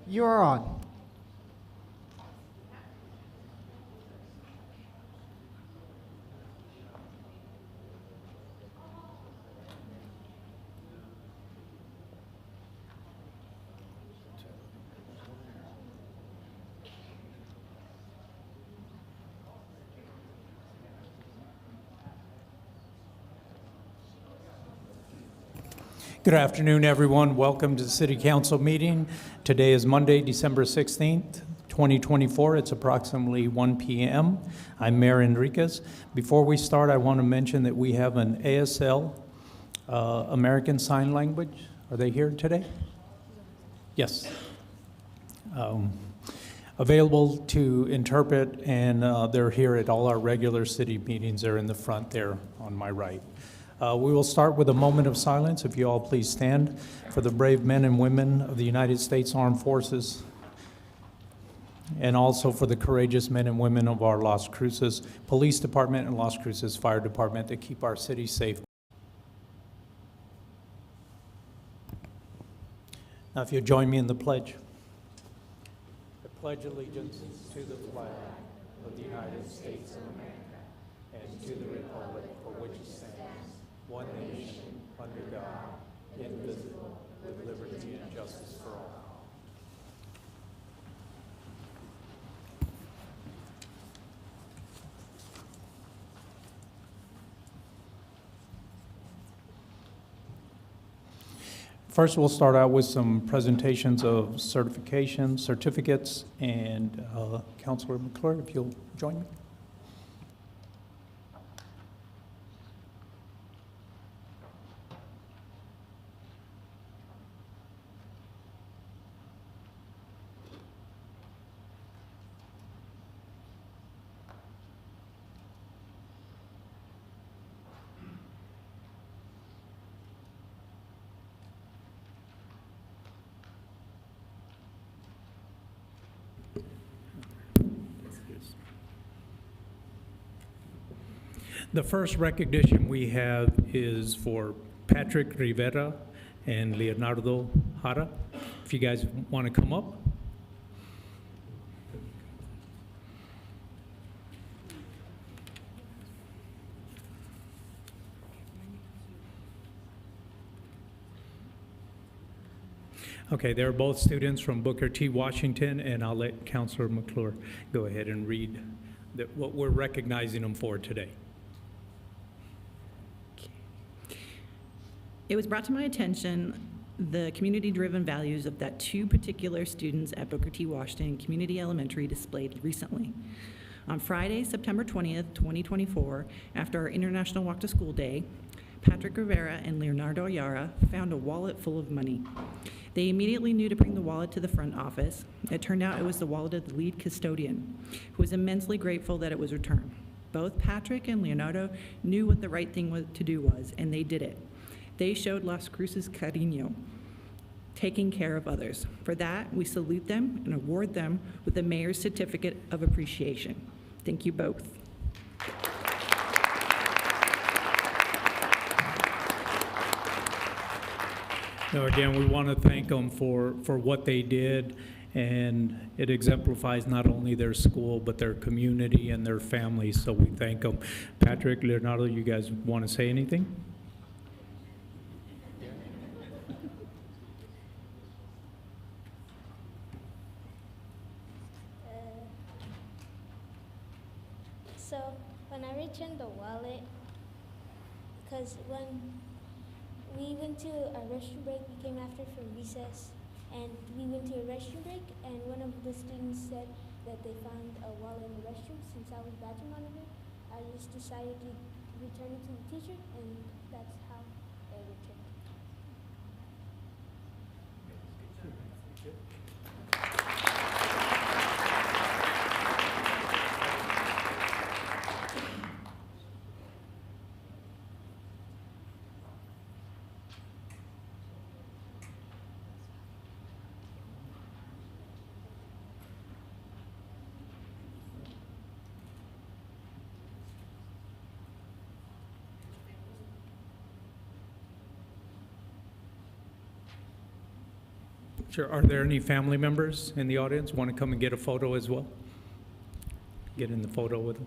You're on. Good afternoon, everyone. Welcome to the City Council meeting. Today is Monday, December 16th, 2024. It's approximately 1 p.m. I'm Mayor Enriquez. Before we start, I want to mention that we have an ASL, American Sign Language. Are they here today? Yes. Available to interpret, and they're here at all our regular city meetings. They're in the front there on my right. We will start with a moment of silence. If you all please stand for the brave men and women of the United States Armed Forces, and also for the courageous men and women of our Las Cruces Police Department and Las Cruces Fire Department that keep our city safe. Now, if you'll join me in the pledge. I pledge allegiance to the flag of the United States of America and to the republic for which it stands, one nation, under God, indivisible, with liberty and justice for all. First, we'll start out with some presentations of certificates, and Councilor McClure, if you'll join me. The first recognition we have is for Patrick Rivera and Leonardo Jara. If you guys want to come up. Okay, they're both students from Booker T. Washington, and I'll let Councilor McClure go ahead and read what we're recognizing them for today. It was brought to my attention the community-driven values of that two particular students at Booker T. Washington Community Elementary displayed recently. On Friday, September 20th, 2024, after our International Walk to School Day, Patrick Rivera and Leonardo Jara found a wallet full of money. They immediately knew to bring the wallet to the front office. It turned out it was the wallet of the lead custodian, who was immensely grateful that it was returned. Both Patrick and Leonardo knew what the right thing to do was, and they did it. They showed Las Cruces cariño, taking care of others. For that, we salute them and award them with the Mayor's Certificate of Appreciation. Thank you both. So again, we want to thank them for what they did, and it exemplifies not only their school, but their community and their families, so we thank them. Patrick, Leonardo, you guys want to say anything? So when I returned the wallet, because when we went to a restroom break, we came after from recess, and we went to a restroom break, and one of the students said that they found a wallet in the restroom. Since I was badge monitor, I just decided to return it to the teacher, and that's how I returned it. Sure. Are there any family members in the audience want to come and get a photo as well? Get in the photo with them.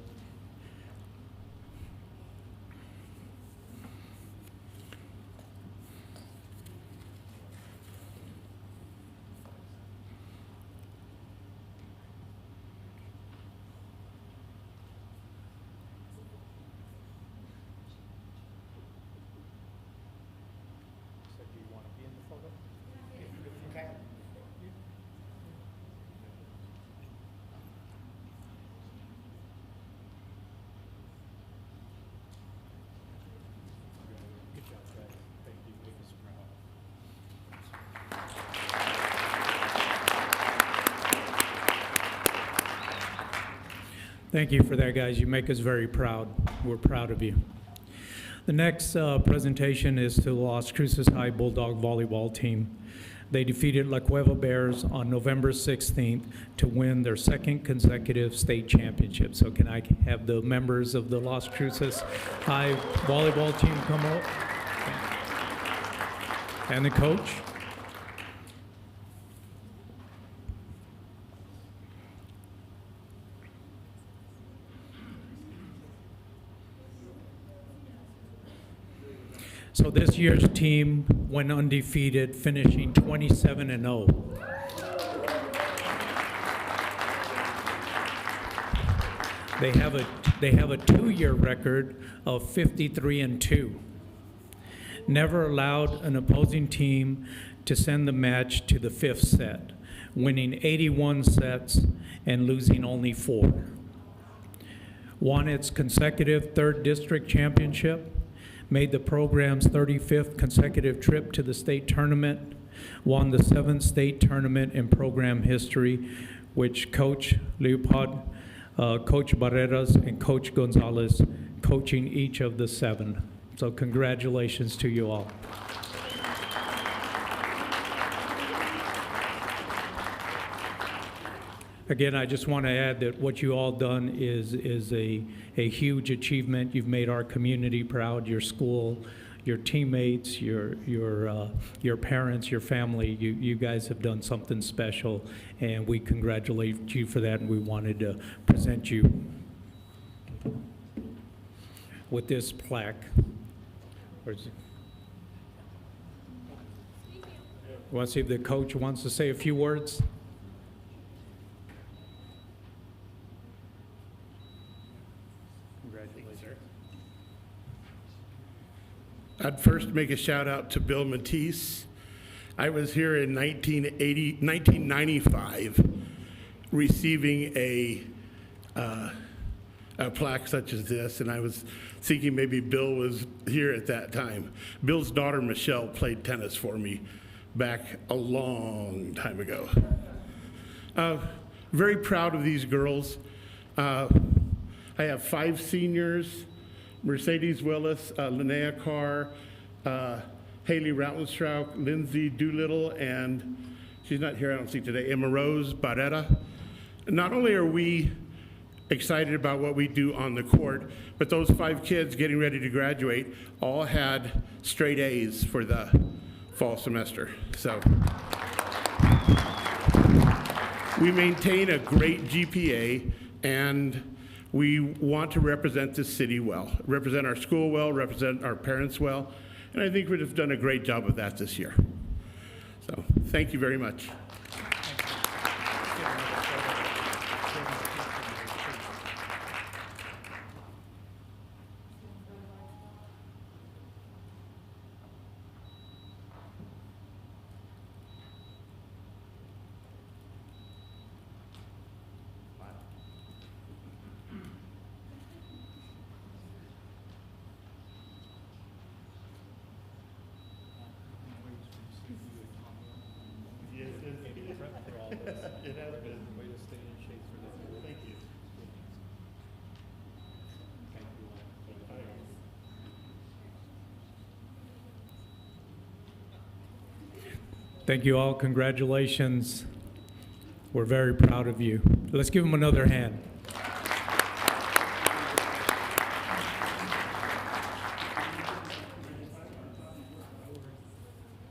Thank you for that, guys. You make us very proud. We're proud of you. The next presentation is to the Las Cruces High Bulldog Volleyball Team. They defeated La Cueva Bears on November 16th to win their second consecutive state championship. So can I have the members of the Las Cruces High Volleyball Team come up? And the coach? So this year's team went undefeated, finishing 27-0. They have a 2-year record of 53-2. Never allowed an opposing team to send the match to the 5th set, winning 81 sets and losing only 4. Won its consecutive 3rd district championship, made the program's 35th consecutive trip to the state tournament, won the 7th state tournament in program history, which Coach Leopold, Coach Barreras, and Coach Gonzalez coaching each of the 7. So congratulations to you all. Again, I just want to add that what you all done is a huge achievement. You've made our community proud, your school, your teammates, your parents, your family. You guys have done something special, and we congratulate you for that, and we wanted to present you with this plaque. Want to see if the coach wants to say a few words? I'd first make a shout out to Bill Matisse. I was here in 1995 receiving a plaque such as this, and I was thinking maybe Bill was here at that time. Bill's daughter, Michelle, played tennis for me back a long time ago. Very proud of these girls. I have 5 seniors. Mercedes Willis, Linnea Carr, Haley Rautenstrauk, Lindsay Doolittle, and she's not here, I don't see today, Emma Rose Barrera. Not only are we excited about what we do on the court, but those 5 kids getting ready to graduate all had straight A's for the fall semester. So we maintain a great GPA, and we want to represent the city well, represent our school well, represent our parents well, and I think we've done a great job of that this year. So, thank you very much. It has been. Way to stay in shape for this. Thank you. Thank you all. Congratulations. We're very proud of you. Let's give them another hand.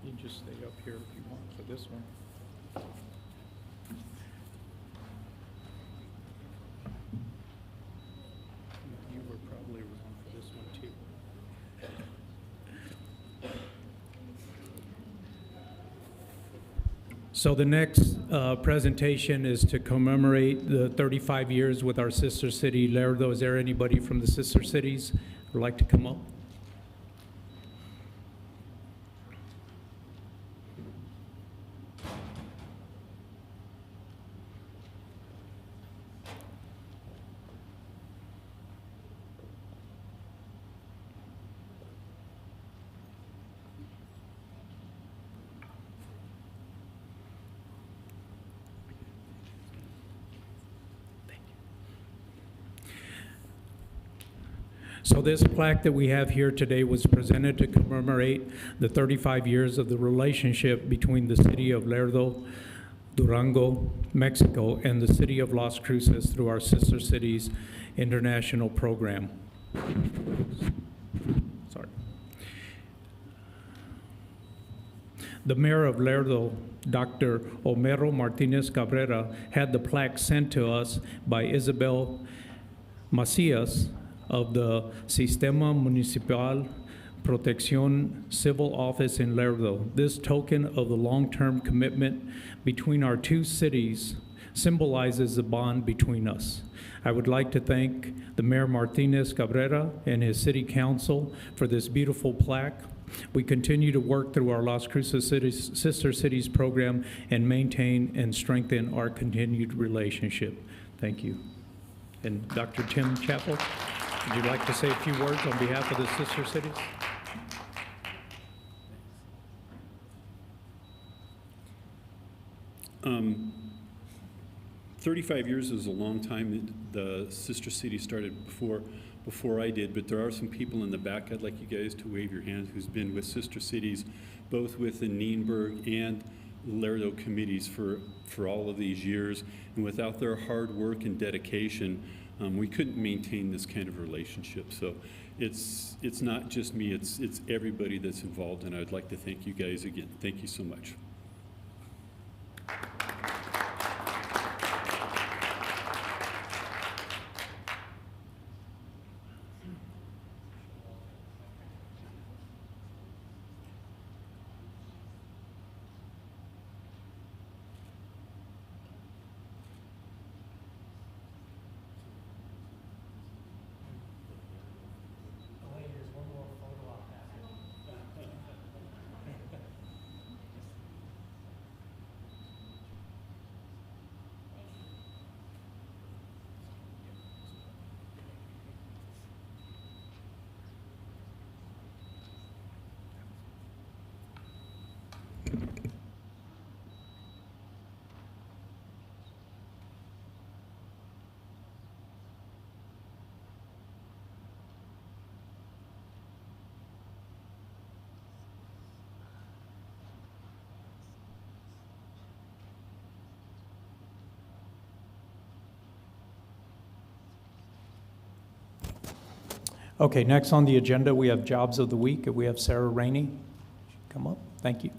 You can just stay up here if you want for this one. So the next presentation is to commemorate the 35 years with our sister city, Lerdo. Is there anybody from the sister cities who would like to come up? So this plaque that we have here today was presented to commemorate the 35 years of the relationship between the city of Lerdo, Durango, Mexico, and the city of Las Cruces through our Sister Cities International Program. Sorry. The mayor of Lerdo, Dr. Homero Martinez Cabrera, had the plaque sent to us by Isabel Macias of the Sistema Municipal Protección Civil Office in Lerdo. This token of the long-term commitment between our two cities symbolizes the bond between us. I would like to thank the Mayor Martinez Cabrera and his city council for this beautiful plaque. We continue to work through our Las Cruces Sister Cities program and maintain and strengthen our continued relationship. Thank you. And Dr. Tim Chappell, would you like to say a few words on behalf of the sister cities? 35 years is a long time. The sister city started before I did, but there are some people in the back. I'd like you guys to wave your hands who's been with sister cities, both with the Nienberg and Lerdo committees for all of these years. And without their hard work and dedication, we couldn't maintain this kind of relationship. So it's not just me, it's everybody that's involved, and I'd like to thank you guys again. Thank you so much. Okay, next on the agenda, we have Jobs of the Week. We have Sarah Rainey. Come up. Thank you.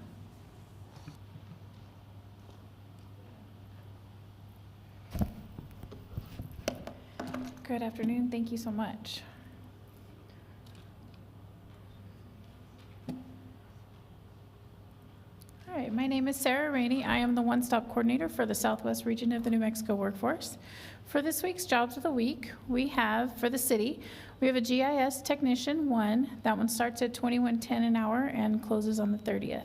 Good afternoon. Thank you so much. All right, my name is Sarah Rainey. I am the one-stop coordinator for the Southwest region of the New Mexico workforce. For this week's Jobs of the Week, we have, for the city, we have a GIS Technician 1. That one starts at $21.10 an hour and closes on the 30th.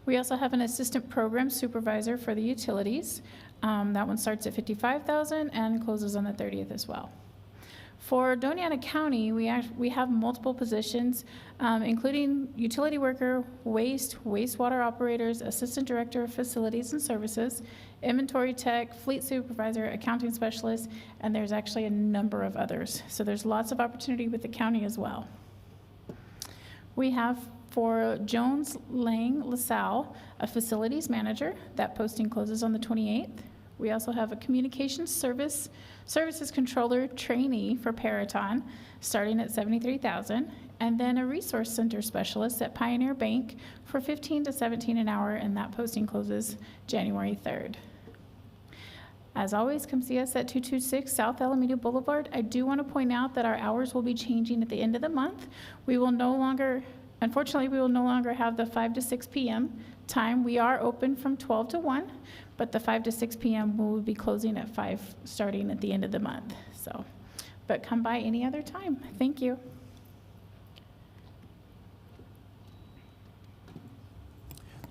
We also have an Assistant Program Supervisor for the utilities. That one starts at $55,000 and closes on the 30th as well. For Doña Ana County, we have multiple positions, including utility worker, wastewater operators, assistant director of facilities and services, inventory tech, fleet supervisor, accounting specialist, and there's actually a number of others. So there's lots of opportunity with the county as well. We have for Jones Lang LaSalle, a facilities manager. That posting closes on the 28th. We also have a communications services controller trainee for Peraton, starting at $73,000, and then a resource center specialist at Pioneer Bank for $15 to $17 an hour, and that posting closes January 3rd. As always, come see us at 226 South Alameda Boulevard. I do want to point out that our hours will be changing at the end of the month. We will no longer Unfortunately, we will no longer have the 5 to 6 p.m. time. We are open from 12 to 1, but the 5 to 6 p.m. will be closing at 5 starting at the end of the month. So, but come by any other time. Thank you.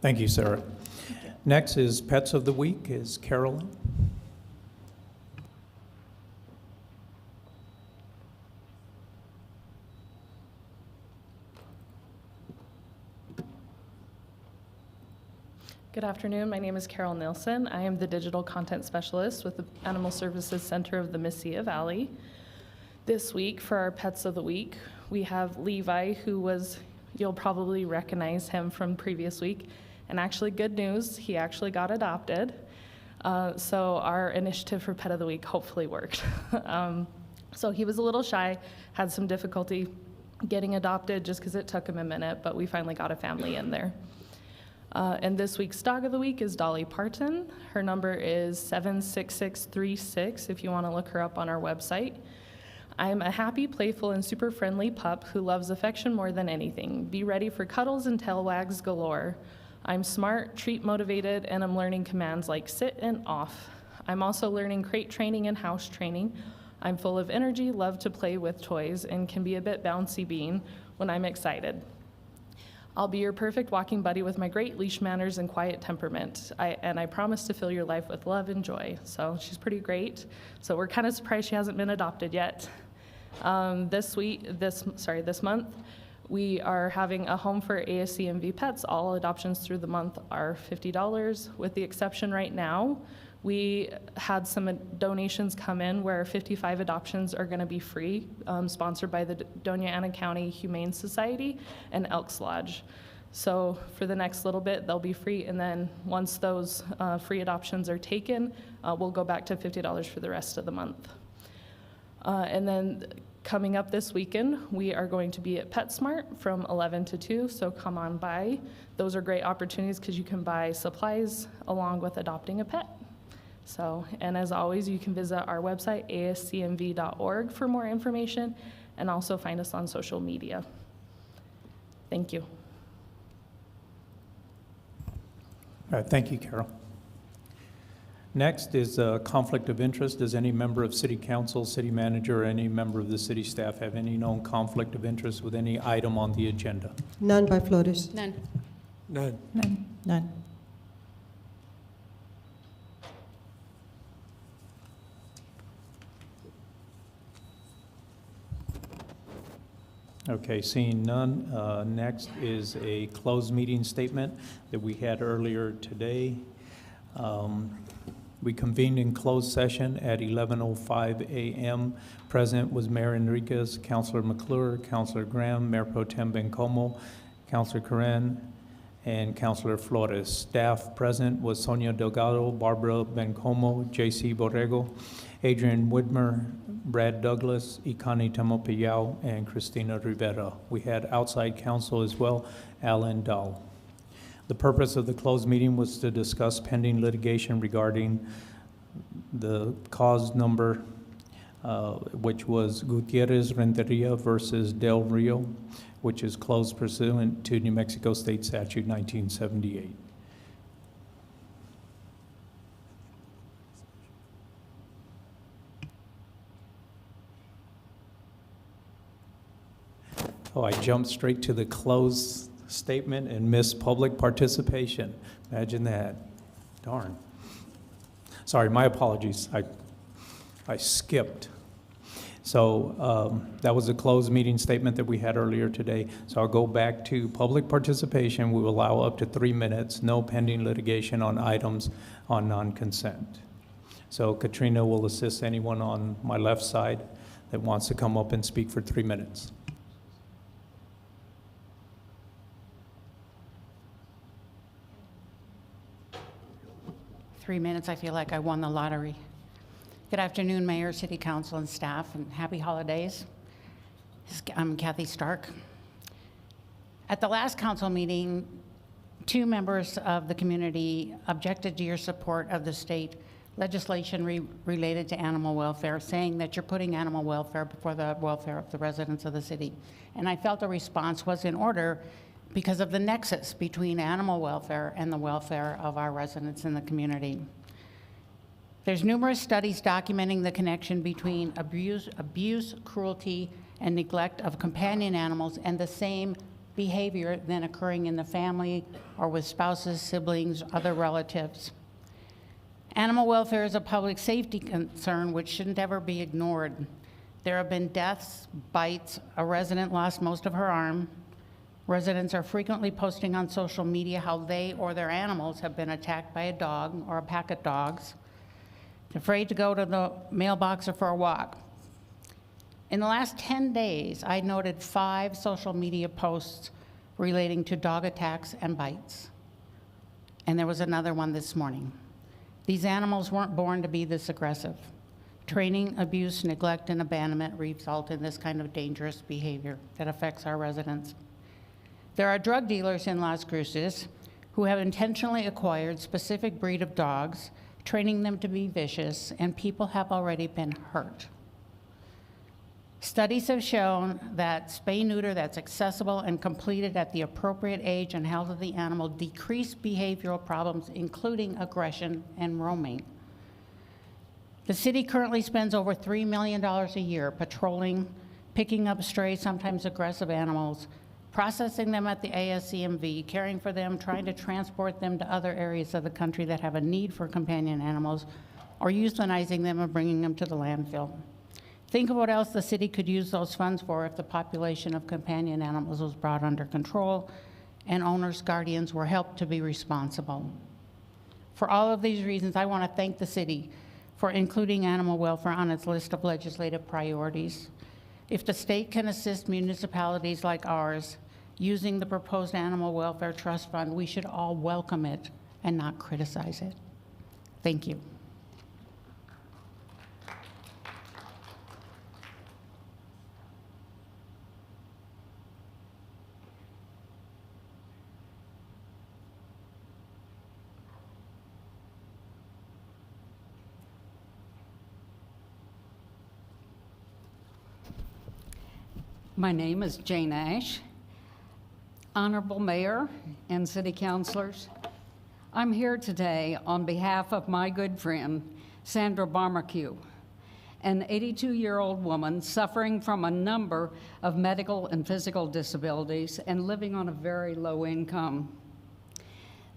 Thank you, Sarah. Next is Pets of the Week, is Carolyn. Good afternoon. My name is Carol Nilsson. I am the Digital Content Specialist with the Animal Services Center of the Mesilla Valley. This week, for our Pets of the Week, we have Levi, who was, you'll probably recognize him from previous week. And actually, good news, he actually got adopted. So our initiative for Pet of the Week hopefully worked. So he was a little shy, had some difficulty getting adopted just because it took him a minute, but we finally got a family in there. And this week's Dog of the Week is Dolly Parton. Her number is 76636 if you want to look her up on our website. I'm a happy, playful, and super friendly pup who loves affection more than anything. Be ready for cuddles and tail wags galore. I'm smart, treat motivated, and I'm learning commands like sit and off. I'm also learning crate training and house training. I'm full of energy, love to play with toys, and can be a bit bouncy bean when I'm excited. I'll be your perfect walking buddy with my great leash manners and quiet temperament. I promise to fill your life with love and joy. So she's pretty great. So we're kind of surprised she hasn't been adopted yet. This month, we are having a home for ASCMV pets. All adoptions through the month are $50, with the exception right now. We had some donations come in where 55 adoptions are going to be free, sponsored by the Doña Ana County Humane Society and Elks Lodge. So for the next little bit, they'll be free, and then once those free adoptions are taken, we'll go back to $50 for the rest of the month. And then coming up this weekend, we are going to be at PetSmart from 11 to 2, so come on by. Those are great opportunities because you can buy supplies along with adopting a pet. So, and as always, you can visit our website, ascmv.org, for more information, and also find us on social media. Thank you. All right, thank you, Carol. Next is conflict of interest. Does any member of City Council, City Manager, or any member of the city staff have any known conflict of interest with any item on the agenda? None by Flores. None. None. None. None. Okay, seeing none, next is a closed meeting statement that we had earlier today. We convened in closed session at 11:05 a.m. Present was Mayor Enriquez, Councilor McClure, Councilor Graham, Mayor Pro Tem Bencomo, Councilor Karen, and Councilor Flores. Staff present was Sonia Delgado, Barbara Bencomo, J.C. Borrego, Adrian Widmer, Brad Douglas, Ikani Tamopeyao, and Christina Rivera. We had outside counsel as well, Alan Dahl. The purpose of the closed meeting was to discuss pending litigation regarding the cause number, which was Gutierrez Renteria versus Del Rio, which is closed pursuant to New Mexico State Statute 1978. Oh, I jumped straight to the closed statement and missed public participation. Imagine that. Darn. Sorry, my apologies. I skipped. So that was a closed meeting statement that we had earlier today. So I'll go back to public participation. We will allow up to 3 minutes, no pending litigation on items on non-consent. So Katrina will assist anyone on my left side that wants to come up and speak for 3 minutes. 3 minutes, I feel like I won the lottery. Good afternoon, Mayor, City Council, and staff, and happy holidays. I'm Kathy Stark. At the last council meeting, 2 members of the community objected to your support of the state legislation related to animal welfare, saying that you're putting animal welfare before the welfare of the residents of the city. And I felt a response was in order because of the nexus between animal welfare and the welfare of our residents in the community. There's numerous studies documenting the connection between abuse, cruelty, and neglect of companion animals and the same behavior then occurring in the family or with spouses, siblings, other relatives. Animal welfare is a public safety concern which shouldn't ever be ignored. There have been deaths, bites, a resident lost most of her arm. Residents are frequently posting on social media how they or their animals have been attacked by a dog or a pack of dogs. Afraid to go to the mailbox or for a walk. In the last 10 days, I noted 5 social media posts relating to dog attacks and bites. And there was another one this morning. These animals weren't born to be this aggressive. Training, abuse, neglect, and abandonment result in this kind of dangerous behavior that affects our residents. There are drug dealers in Las Cruces who have intentionally acquired specific breed of dogs, training them to be vicious, and people have already been hurt. Studies have shown that spay-neuter that's accessible and completed at the appropriate age and health of the animal decrease behavioral problems, including aggression and roaming. The city currently spends over $3 million a year patrolling, picking up stray, sometimes aggressive animals, processing them at the ASCMV, caring for them, trying to transport them to other areas of the country that have a need for companion animals, or euthanizing them and bringing them to the landfill. Think of what else the city could use those funds for if the population of companion animals was brought under control and owners, guardians were helped to be responsible. For all of these reasons, I want to thank the city for including animal welfare on its list of legislative priorities. If the state can assist municipalities like ours using the proposed Animal Welfare Trust Fund, we should all welcome it and not criticize it. Thank you. My name is Jane Ash. Honorable Mayor and City Councilors, I'm here today on behalf of my good friend, Sandra Barmacue, an 82-year-old woman suffering from a number of medical and physical disabilities and living on a very low income.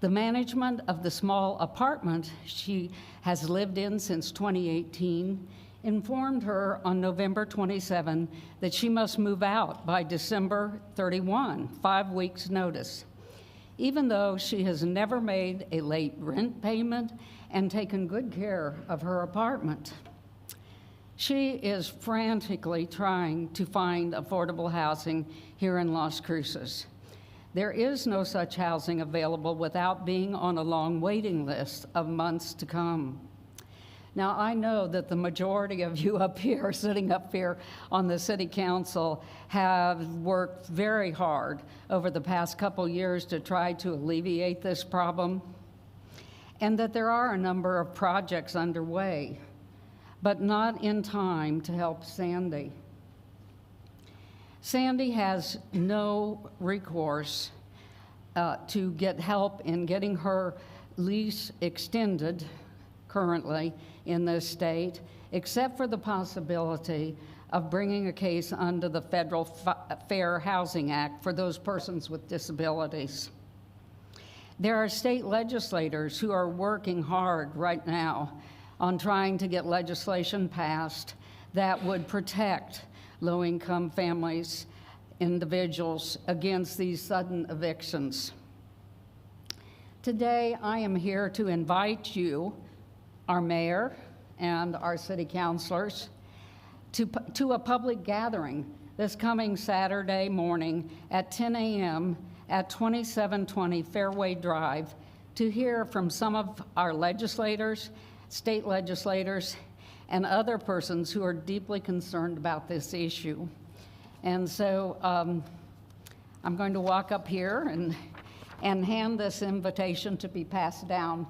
The management of the small apartment she has lived in since 2018 informed her on November 27 that she must move out by December 31, 5 weeks' notice, even though she has never made a late rent payment and taken good care of her apartment. She is frantically trying to find affordable housing here in Las Cruces. There is no such housing available without being on a long waiting list of months to come. Now, I know that the majority of you up here, sitting up here on the City Council, have worked very hard over the past couple years to try to alleviate this problem, and that there are a number of projects underway, but not in time to help Sandy. Sandy has no recourse to get help in getting her lease extended currently in this state, except for the possibility of bringing a case under the Federal Fair Housing Act for those persons with disabilities. There are state legislators who are working hard right now on trying to get legislation passed that would protect low-income families, individuals against these sudden evictions. Today, I am here to invite you, our mayor and our city councilors, to a public gathering this coming Saturday morning at 10 a.m. at 2720 Fairway Drive to hear from some of our legislators, state legislators, and other persons who are deeply concerned about this issue. And so I'm going to walk up here and hand this invitation to be passed down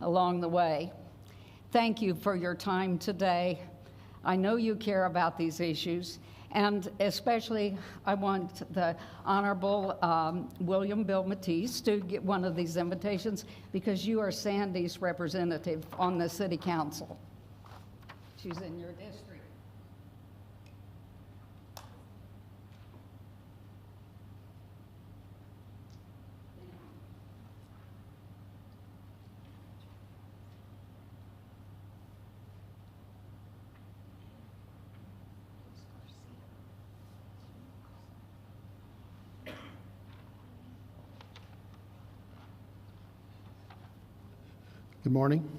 along the way. thank you for your time today. I know you care about these issues, and especially I want the Honorable William Bill Matisse to get one of these invitations because you are Sandy's representative on the City Council. She's in your district. Good morning.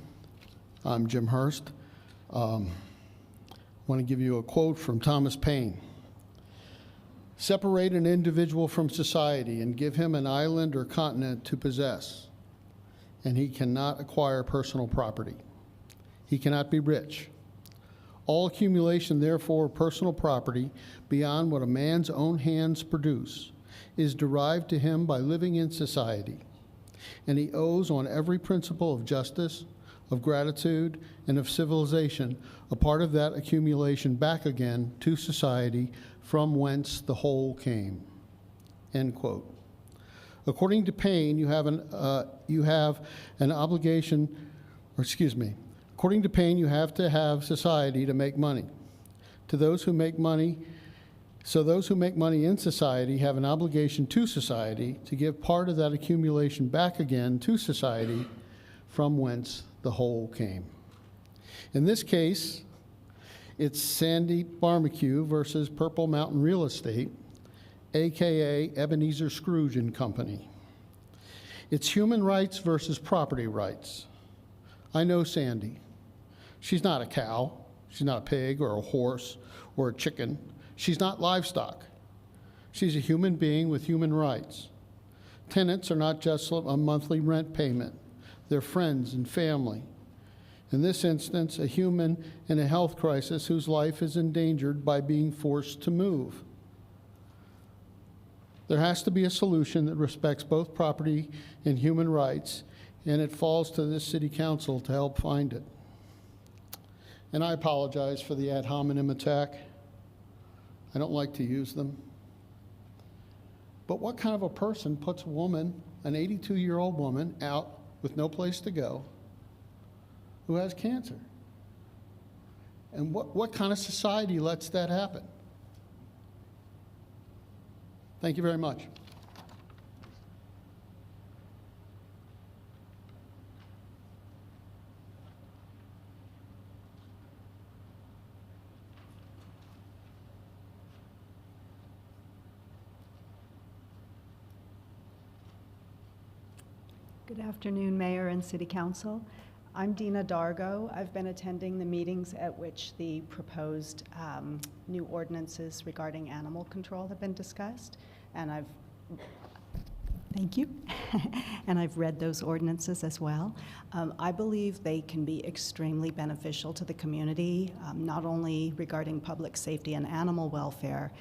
I'm Jim Hurst. I want to give you a quote from Thomas Paine. Separate an individual from society and give him an island or continent to possess, and he cannot acquire personal property. He cannot be rich. All accumulation, therefore, of personal property beyond what a man's own hands produce is derived to him by living in society, and he owes on every principle of justice, of gratitude, and of civilization a part of that accumulation back again to society from whence the whole came. End quote. According to Paine, you have an obligation, or excuse me, according to Paine, you have to have society to make money. To those who make money, so those who make money in society have an obligation to society to give part of that accumulation back again to society from whence the whole came. In this case, it's Sandy Barbecue versus Purple Mountain Real Estate, AKA Ebenezer Scrooge and Company. It's human rights versus property rights. I know Sandy. She's not a cow. She's not a pig or a horse or a chicken. She's not livestock. She's a human being with human rights. Tenants are not just a monthly rent payment. They're friends and family. In this instance, a human in a health crisis whose life is endangered by being forced to move. There has to be a solution that respects both property and human rights, and it falls to this city council to help find it. And I apologize for the ad hominem attack. I don't like to use them. But what kind of a person puts a woman, an 82-year-old woman, out with no place to go who has cancer? And what kind of society lets that happen? Thank you very much. Good afternoon, Mayor and City Council. I'm Dina Dargo. I've been attending the meetings at which the proposed new ordinances regarding animal control have been discussed, and thank you, and I've read those ordinances as well. I believe they can be extremely beneficial to the community, not only regarding public safety and animal welfare,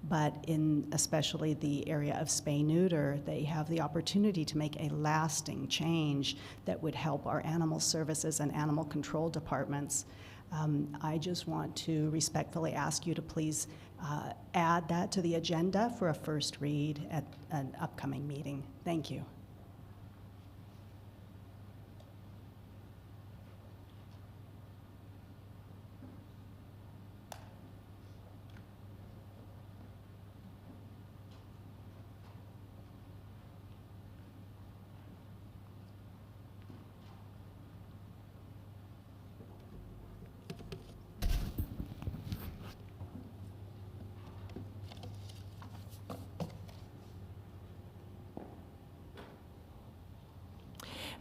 but in especially the area of spay-neuter, they have the opportunity to make a lasting change that would help our animal services and animal control departments. I just want to respectfully ask you to please add that to the agenda for a first read at an upcoming meeting. Thank you.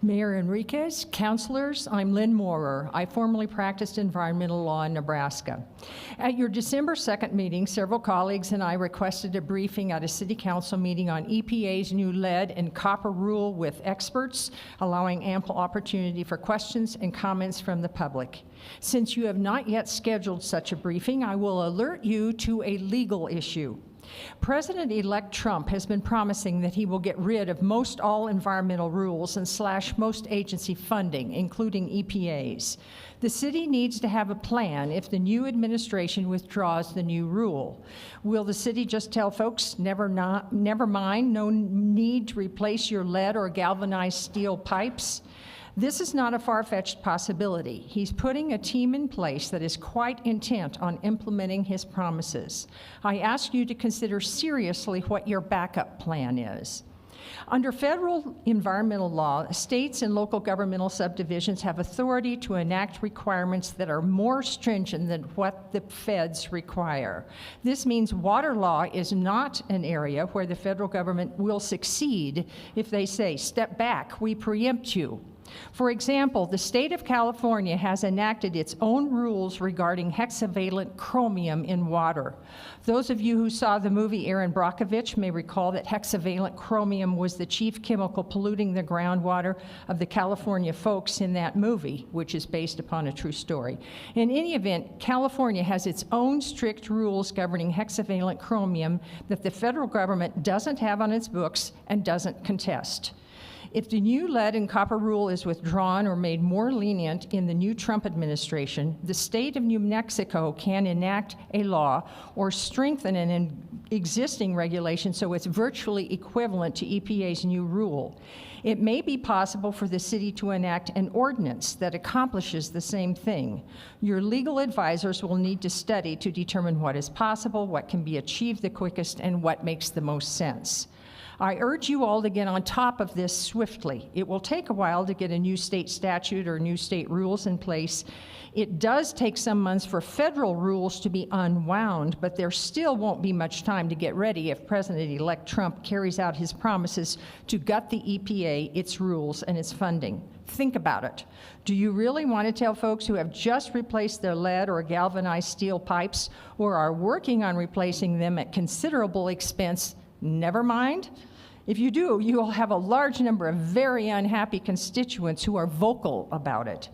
Mayor Enriquez, councilors, I'm Lynn Moorer. I formerly practiced environmental law in Nebraska. At your December 2nd meeting, several colleagues and I requested a briefing at a city council meeting on EPA's new lead and copper rule with experts, allowing ample opportunity for questions and comments from the public. Since you have not yet scheduled such a briefing, I will alert you to a legal issue. President-elect Trump has been promising that he will get rid of most all environmental rules and slash most agency funding, including EPA's. The city needs to have a plan if the new administration withdraws the new rule. Will the city just tell folks, never mind, no need to replace your lead or galvanized steel pipes? This is not a far-fetched possibility. He's putting a team in place that is quite intent on implementing his promises. I ask you to consider seriously what your backup plan is. Under federal environmental law, states and local governmental subdivisions have authority to enact requirements that are more stringent than what the feds require. This means water law is not an area where the federal government will succeed if they say, step back, we preempt you. For example, the state of California has enacted its own rules regarding hexavalent chromium in water. Those of you who saw the movie Erin Brockovich may recall that hexavalent chromium was the chief chemical polluting the groundwater of the California folks in that movie, which is based upon a true story. In any event, California has its own strict rules governing hexavalent chromium that the federal government doesn't have on its books and doesn't contest. If the new lead and copper rule is withdrawn or made more lenient in the new Trump administration, the state of New Mexico can enact a law or strengthen an existing regulation so it's virtually equivalent to EPA's new rule. It may be possible for the city to enact an ordinance that accomplishes the same thing. Your legal advisors will need to study to determine what is possible, what can be achieved the quickest, and what makes the most sense. I urge you all to get on top of this swiftly. It will take a while to get a new state statute or new state rules in place. It does take some months for federal rules to be unwound, but there still won't be much time to get ready if President-elect Trump carries out his promises to gut the EPA, its rules, and its funding. Think about it. Do you really want to tell folks who have just replaced their lead or galvanized steel pipes or are working on replacing them at considerable expense, never mind? If you do, you will have a large number of very unhappy constituents who are vocal about it.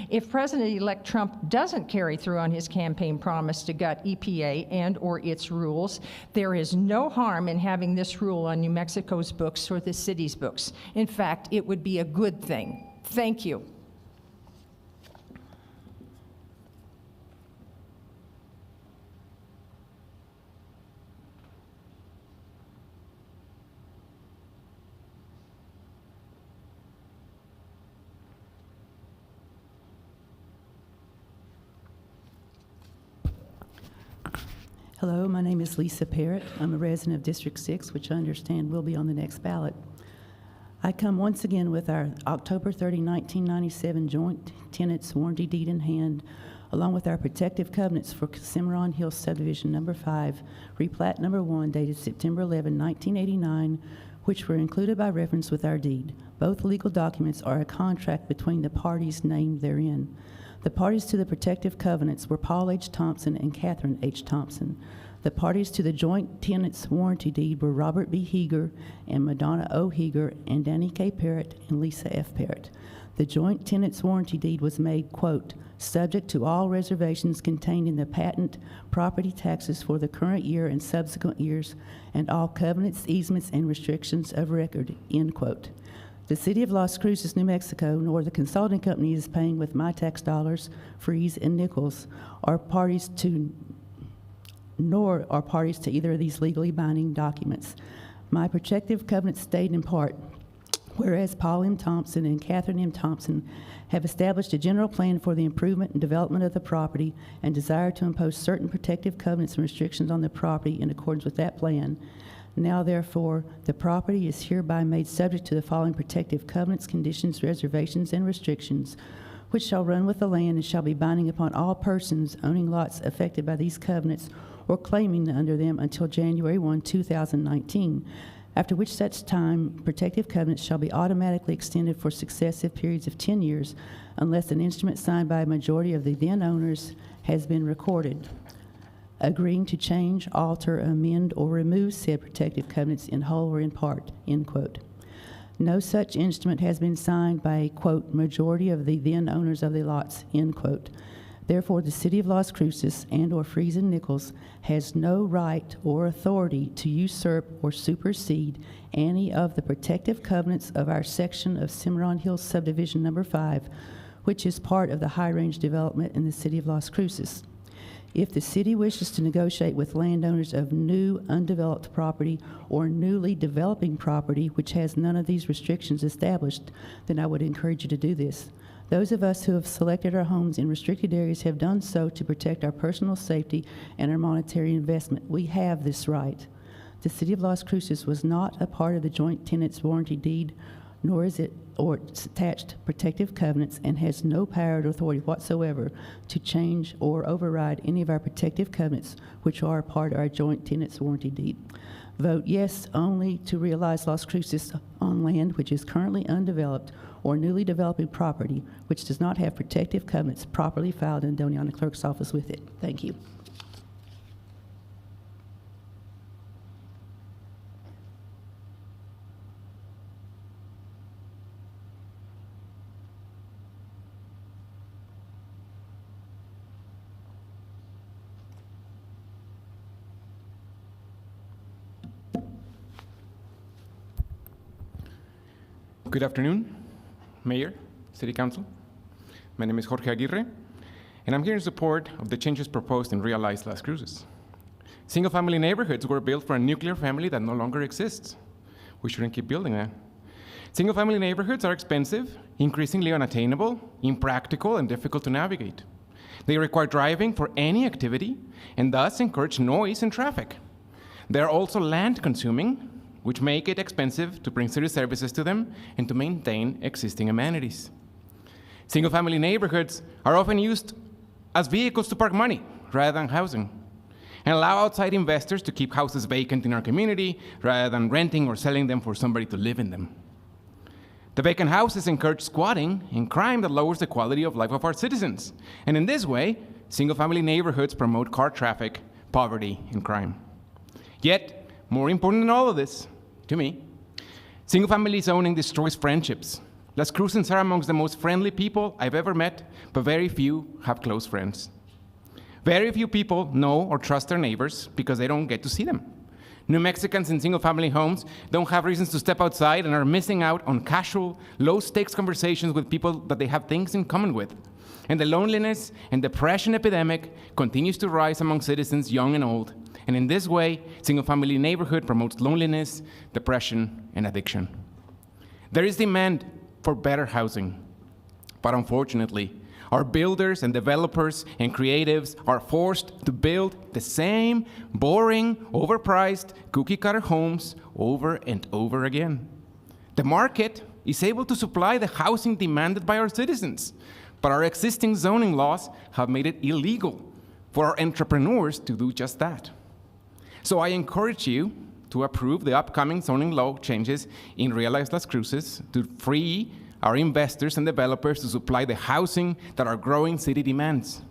If President-elect Trump doesn't carry through on his campaign promise to gut EPA and or its rules, there is no harm in having this rule on New Mexico's books or the city's books. In fact, it would be a good thing. Thank you. Hello, my name is Lisa Parrott. I'm a resident of District 6, which I understand will be on the next ballot. I come once again with our October 30, 1997 joint tenants warranty deed in hand, along with our protective covenants for Cimarron Hills Subdivision Number 5, replat Number 1, dated September 11, 1989, which were included by reference with our deed. Both legal documents are a contract between the parties named therein. The parties to the protective covenants were Paul H. Thompson and Catherine H. Thompson. The parties to the joint tenants warranty deed were Robert B. Heeger and Madonna O. Heeger and Danny K. Parrott and Lisa F. Parrott. The joint tenants warranty deed was made, quote, subject to all reservations contained in the patent property taxes for the current year and subsequent years, and all covenants, easements, and restrictions of record, end quote. The City of Las Cruces, New Mexico, nor the consulting company is paying with my tax dollars, fees, and nickels, nor are parties to either of these legally binding documents. My protective covenant state in part, whereas Paul M. Thompson and Catherine M. Thompson have established a general plan for the improvement and development of the property and desire to impose certain protective covenants and restrictions on the property in accordance with that plan. Now, therefore, the property is hereby made subject to the following protective covenants, conditions, reservations, and restrictions, which shall run with the land and shall be binding upon all persons owning lots affected by these covenants or claiming under them until January 1, 2019, after which such time protective covenants shall be automatically extended for successive periods of 10 years unless an instrument signed by a majority of the then owners has been recorded, agreeing to change, alter, amend, or remove said protective covenants in whole or in part, end quote. No such instrument has been signed by a, quote, majority of the then owners of the lots, end quote. Therefore, the City of Las Cruces and/or Friesen Nichols has no right or authority to usurp or supersede any of the protective covenants of our section of Cimarron Hills Subdivision Number 5, which is part of the high-range development in the City of Las Cruces. If the city wishes to negotiate with landowners of new undeveloped property or newly developing property which has none of these restrictions established, then I would encourage you to do this. Those of us who have selected our homes in restricted areas have done so to protect our personal safety and our monetary investment. We have this right. The City of Las Cruces was not a part of the joint tenants warranty deed, nor is it or its attached protective covenants, and has no power or authority whatsoever to change or override any of our protective covenants, which are a part of our joint tenants warranty deed. Vote yes only to realize Las Cruces on land which is currently undeveloped or newly developing property which does not have protective covenants properly filed in Doñana Clerk's office with it. Thank you. Good afternoon, Mayor, City Council. My name is Jorge Aguirre, and I'm here in support of the changes proposed in Realize Las Cruces. Single-family neighborhoods were built for a nuclear family that no longer exists. We shouldn't keep building that. Single-family neighborhoods are expensive, increasingly unattainable, impractical, and difficult to navigate. They require driving for any activity, and thus encourage noise and traffic. They are also land-consuming, which make it expensive to bring city services to them and to maintain existing amenities. Single-family neighborhoods are often used as vehicles to park money rather than housing, and allow outside investors to keep houses vacant in our community rather than renting or selling them for somebody to live in them. The vacant houses encourage squatting and crime that lowers the quality of life of our citizens. And in this way, single-family neighborhoods promote car traffic, poverty, and crime. Yet, more important than all of this, to me, single-family zoning destroys friendships. Las Cruces are amongst the most friendly people I've ever met, but very few have close friends. Very few people know or trust their neighbors because they don't get to see them. New Mexicans in single-family homes don't have reasons to step outside and are missing out on casual, low-stakes conversations with people that they have things in common with. And the loneliness and depression epidemic continues to rise among citizens young and old. And in this way, single-family neighborhood promotes loneliness, depression, and addiction. There is demand for better housing, but unfortunately, our builders and developers and creatives are forced to build the same boring, overpriced, cookie-cutter homes over and over again. The market is able to supply the housing demanded by our citizens, but our existing zoning laws have made it illegal for our entrepreneurs to do just that. So I encourage you to approve the upcoming zoning law changes in Realize Las Cruces to free our investors and developers to supply the housing that our growing city demands.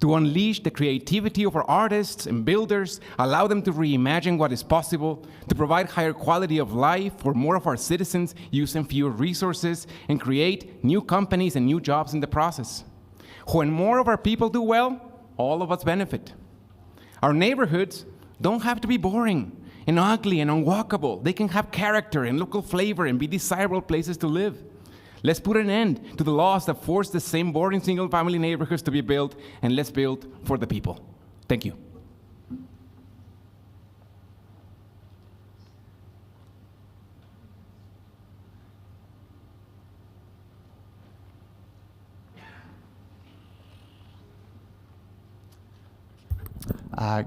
To unleash the creativity of our artists and builders, allow them to reimagine what is possible, to provide higher quality of life for more of our citizens using fewer resources, and create new companies and new jobs in the process. When more of our people do well, all of us benefit. Our neighborhoods don't have to be boring and ugly and unwalkable. They can have character and local flavor and be desirable places to live. Let's put an end to the laws that force the same boring single-family neighborhoods to be built, and let's build for the people. Thank you.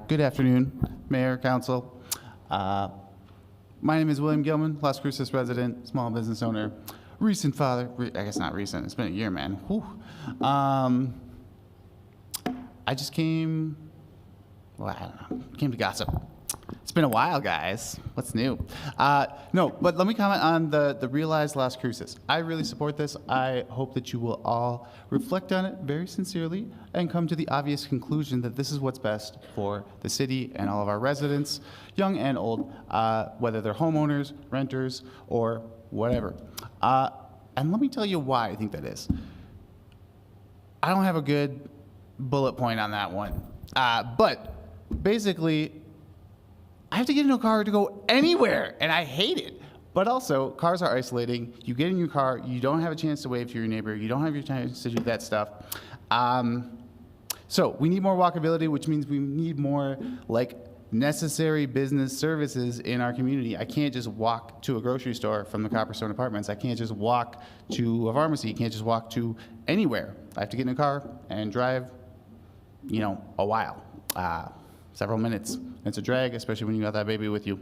Good afternoon, Mayor, Council. My name is William Gilman, Las Cruces resident, small business owner, recent father. I guess not recent, it's been a year, man. Whew. I just came, well, I don't know, came to gossip. It's been a while, guys. What's new? No, but let me comment on the Realize Las Cruces. I really support this. I hope that you will all reflect on it very sincerely and come to the obvious conclusion that this is what's best for the city and all of our residents, young and old, whether they're homeowners, renters, or whatever. And let me tell you why I think that is. I don't have a good bullet point on that one. But basically, I have to get in a car to go anywhere, and I hate it. But also, cars are isolating. You get in your car, you don't have a chance to wave to your neighbor, you don't have your chance to do that stuff. So we need more walkability, which means we need more like necessary business services in our community. I can't just walk to a grocery store from the Copperstone Apartments. I can't just walk to a pharmacy. I can't just walk to anywhere. I have to get in a car and drive, a while, several minutes. It's a drag, especially when you got that baby with you.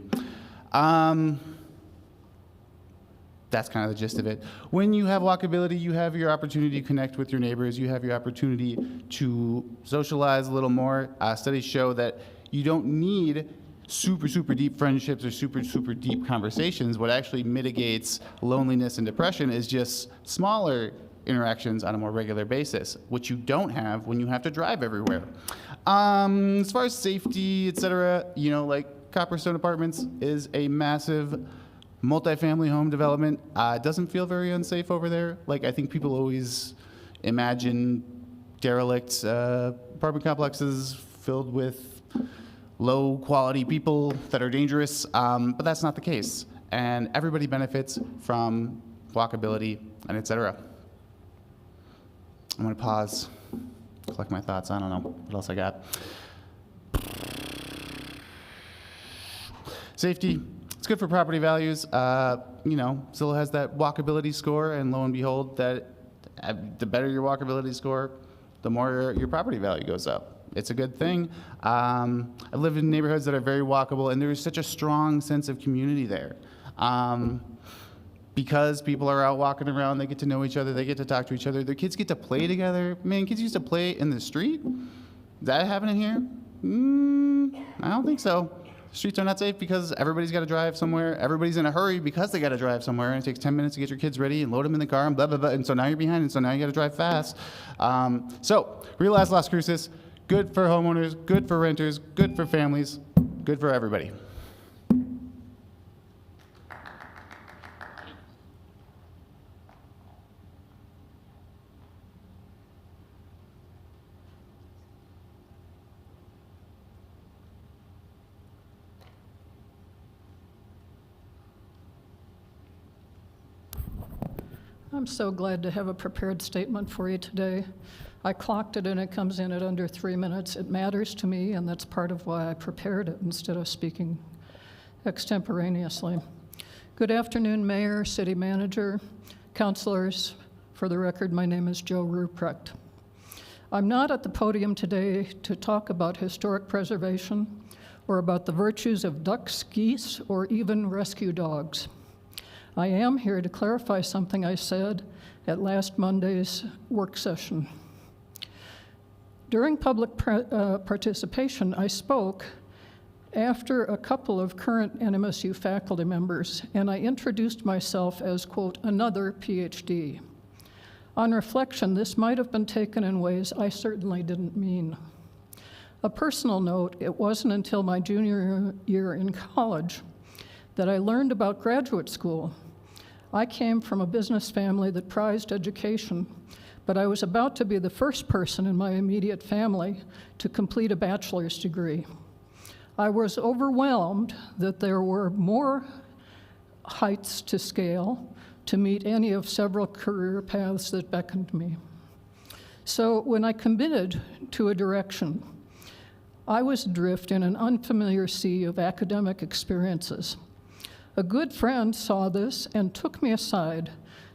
That's kind of the gist of it. When you have walkability, you have your opportunity to connect with your neighbors. You have your opportunity to socialize a little more. Studies show that you don't need super, super deep friendships or super, super deep conversations. What actually mitigates loneliness and depression is just smaller interactions on a more regular basis, which you don't have when you have to drive everywhere. As far as safety, et cetera, like Copperstone Apartments is a massive multifamily home development. It doesn't feel very unsafe over there. Like, I think people always imagine derelict apartment complexes filled with low quality people that are dangerous, but that's not the case. And everybody benefits from walkability and et cetera. I'm gonna pause, collect my thoughts. I don't know what else I got. Safety. It's good for property values. Zillow has that walkability score, and lo and behold, the better your walkability score, the more your property value goes up. It's a good thing. I've lived in neighborhoods that are very walkable, and there is such a strong sense of community there. Because people are out walking around, they get to know each other, they get to talk to each other, their kids get to play together. Man, kids used to play in the street. Is that happening here? I don't think so. Streets are not safe because everybody's got to drive somewhere. Everybody's in a hurry because they got to drive somewhere, and it takes 10 minutes to get your kids ready and load them in the car and blah, blah, blah. And so now you're behind, and so now you got to drive fast. So realize Las Cruces, good for homeowners, good for renters, good for families, good for everybody. I'm so glad to have a prepared statement for you today. I clocked it and it comes in at under 3 minutes. It matters to me, and that's part of why I prepared it instead of speaking extemporaneously. Good afternoon, Mayor, City Manager, councilors. For the record, my name is Joe Ruprecht. I'm not at the podium today to talk about historic preservation or about the virtues of ducks, geese, or even rescue dogs. I am here to clarify something I said at last Monday's work session. During public participation, I spoke after a couple of current NMSU faculty members, and I introduced myself as, quote, another PhD. On reflection, this might have been taken in ways I certainly didn't mean. A personal note, it wasn't until my junior year in college that I learned about graduate school. I came from a business family that prized education, but I was about to be the first person in my immediate family to complete a bachelor's degree. I was overwhelmed that there were more heights to scale to meet any of several career paths that beckoned me. So when I committed to a direction, I was adrift in an unfamiliar sea of academic experiences. A good friend saw this and took me aside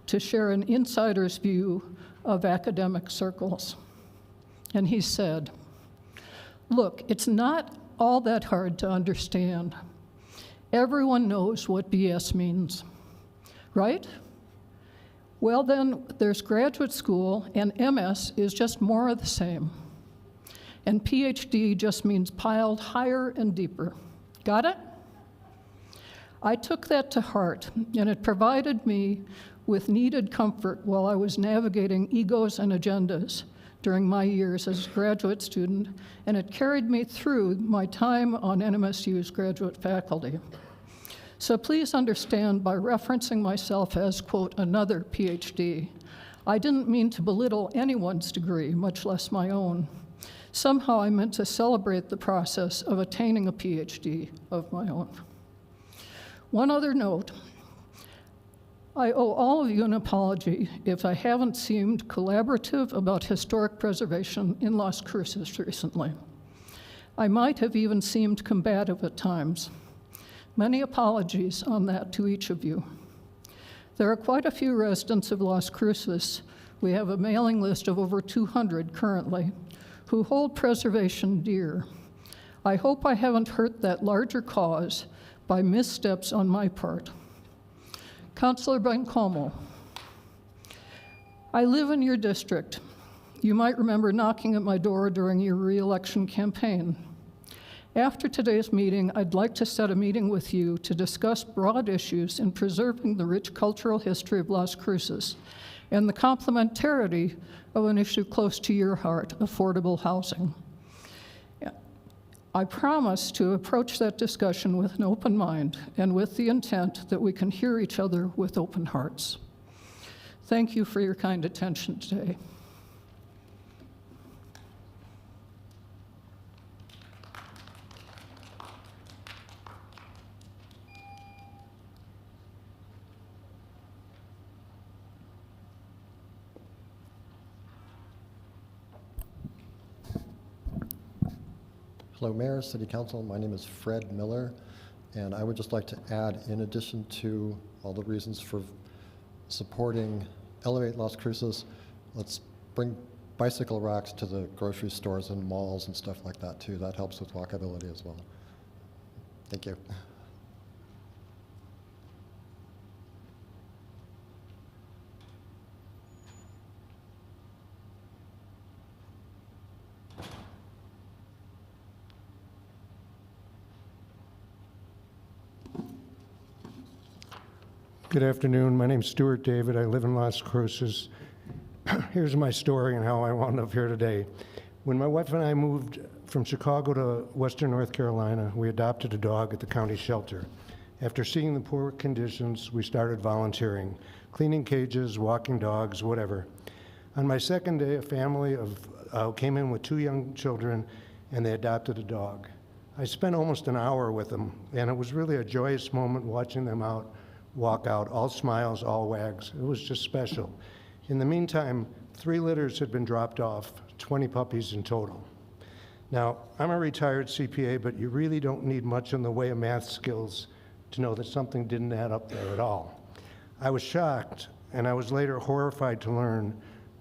to share an insider's view of academic circles. And he said, look, it's not all that hard to understand. Everyone knows what BS means, right? Well, then there's graduate school, and MS is just more of the same. And PhD just means piled higher and deeper. Got it? I took that to heart, and it provided me with needed comfort while I was navigating egos and agendas during my years as a graduate student, and it carried me through my time on NMSU's graduate faculty. So please understand, by referencing myself as, quote, another PhD, I didn't mean to belittle anyone's degree, much less my own. Somehow I meant to celebrate the process of attaining a PhD of my own. One other note. I owe all of you an apology if I haven't seemed collaborative about historic preservation in Las Cruces recently. I might have even seemed combative at times. Many apologies on that to each of you. There are quite a few residents of Las Cruces. We have a mailing list of over 200 currently, who hold preservation dear. I hope I haven't hurt that larger cause by missteps on my part. Councilor Bencomo, I live in your district. You might remember knocking at my door during your re-election campaign. After today's meeting, I'd like to set a meeting with you to discuss broad issues in preserving the rich cultural history of Las Cruces and the complementarity of an issue close to your heart, affordable housing. I promise to approach that discussion with an open mind and with the intent that we can hear each other with open hearts. Thank you for your kind attention today. Hello, Mayor, City Council. My name is Fred Miller, and I would just like to add, in addition to all the reasons for supporting Elevate Las Cruces, let's bring bicycle racks to the grocery stores and malls and stuff like that too. That helps with walkability as well. Thank you. Good afternoon. My name's Stuart David. I live in Las Cruces. Here's my story and how I wound up here today. When my wife and I moved from Chicago to Western North Carolina, we adopted a dog at the county shelter. After seeing the poor conditions, we started volunteering, cleaning cages, walking dogs, whatever. On my second day, a family came in with 2 young children, and they adopted a dog. I spent almost an hour with them, and it was really a joyous moment watching them walk out, all smiles, all wags. It was just special. In the meantime, 3 litters had been dropped off, 20 puppies in total. Now, I'm a retired CPA, but you really don't need much in the way of math skills to know that something didn't add up there at all. I was shocked, and I was later horrified to learn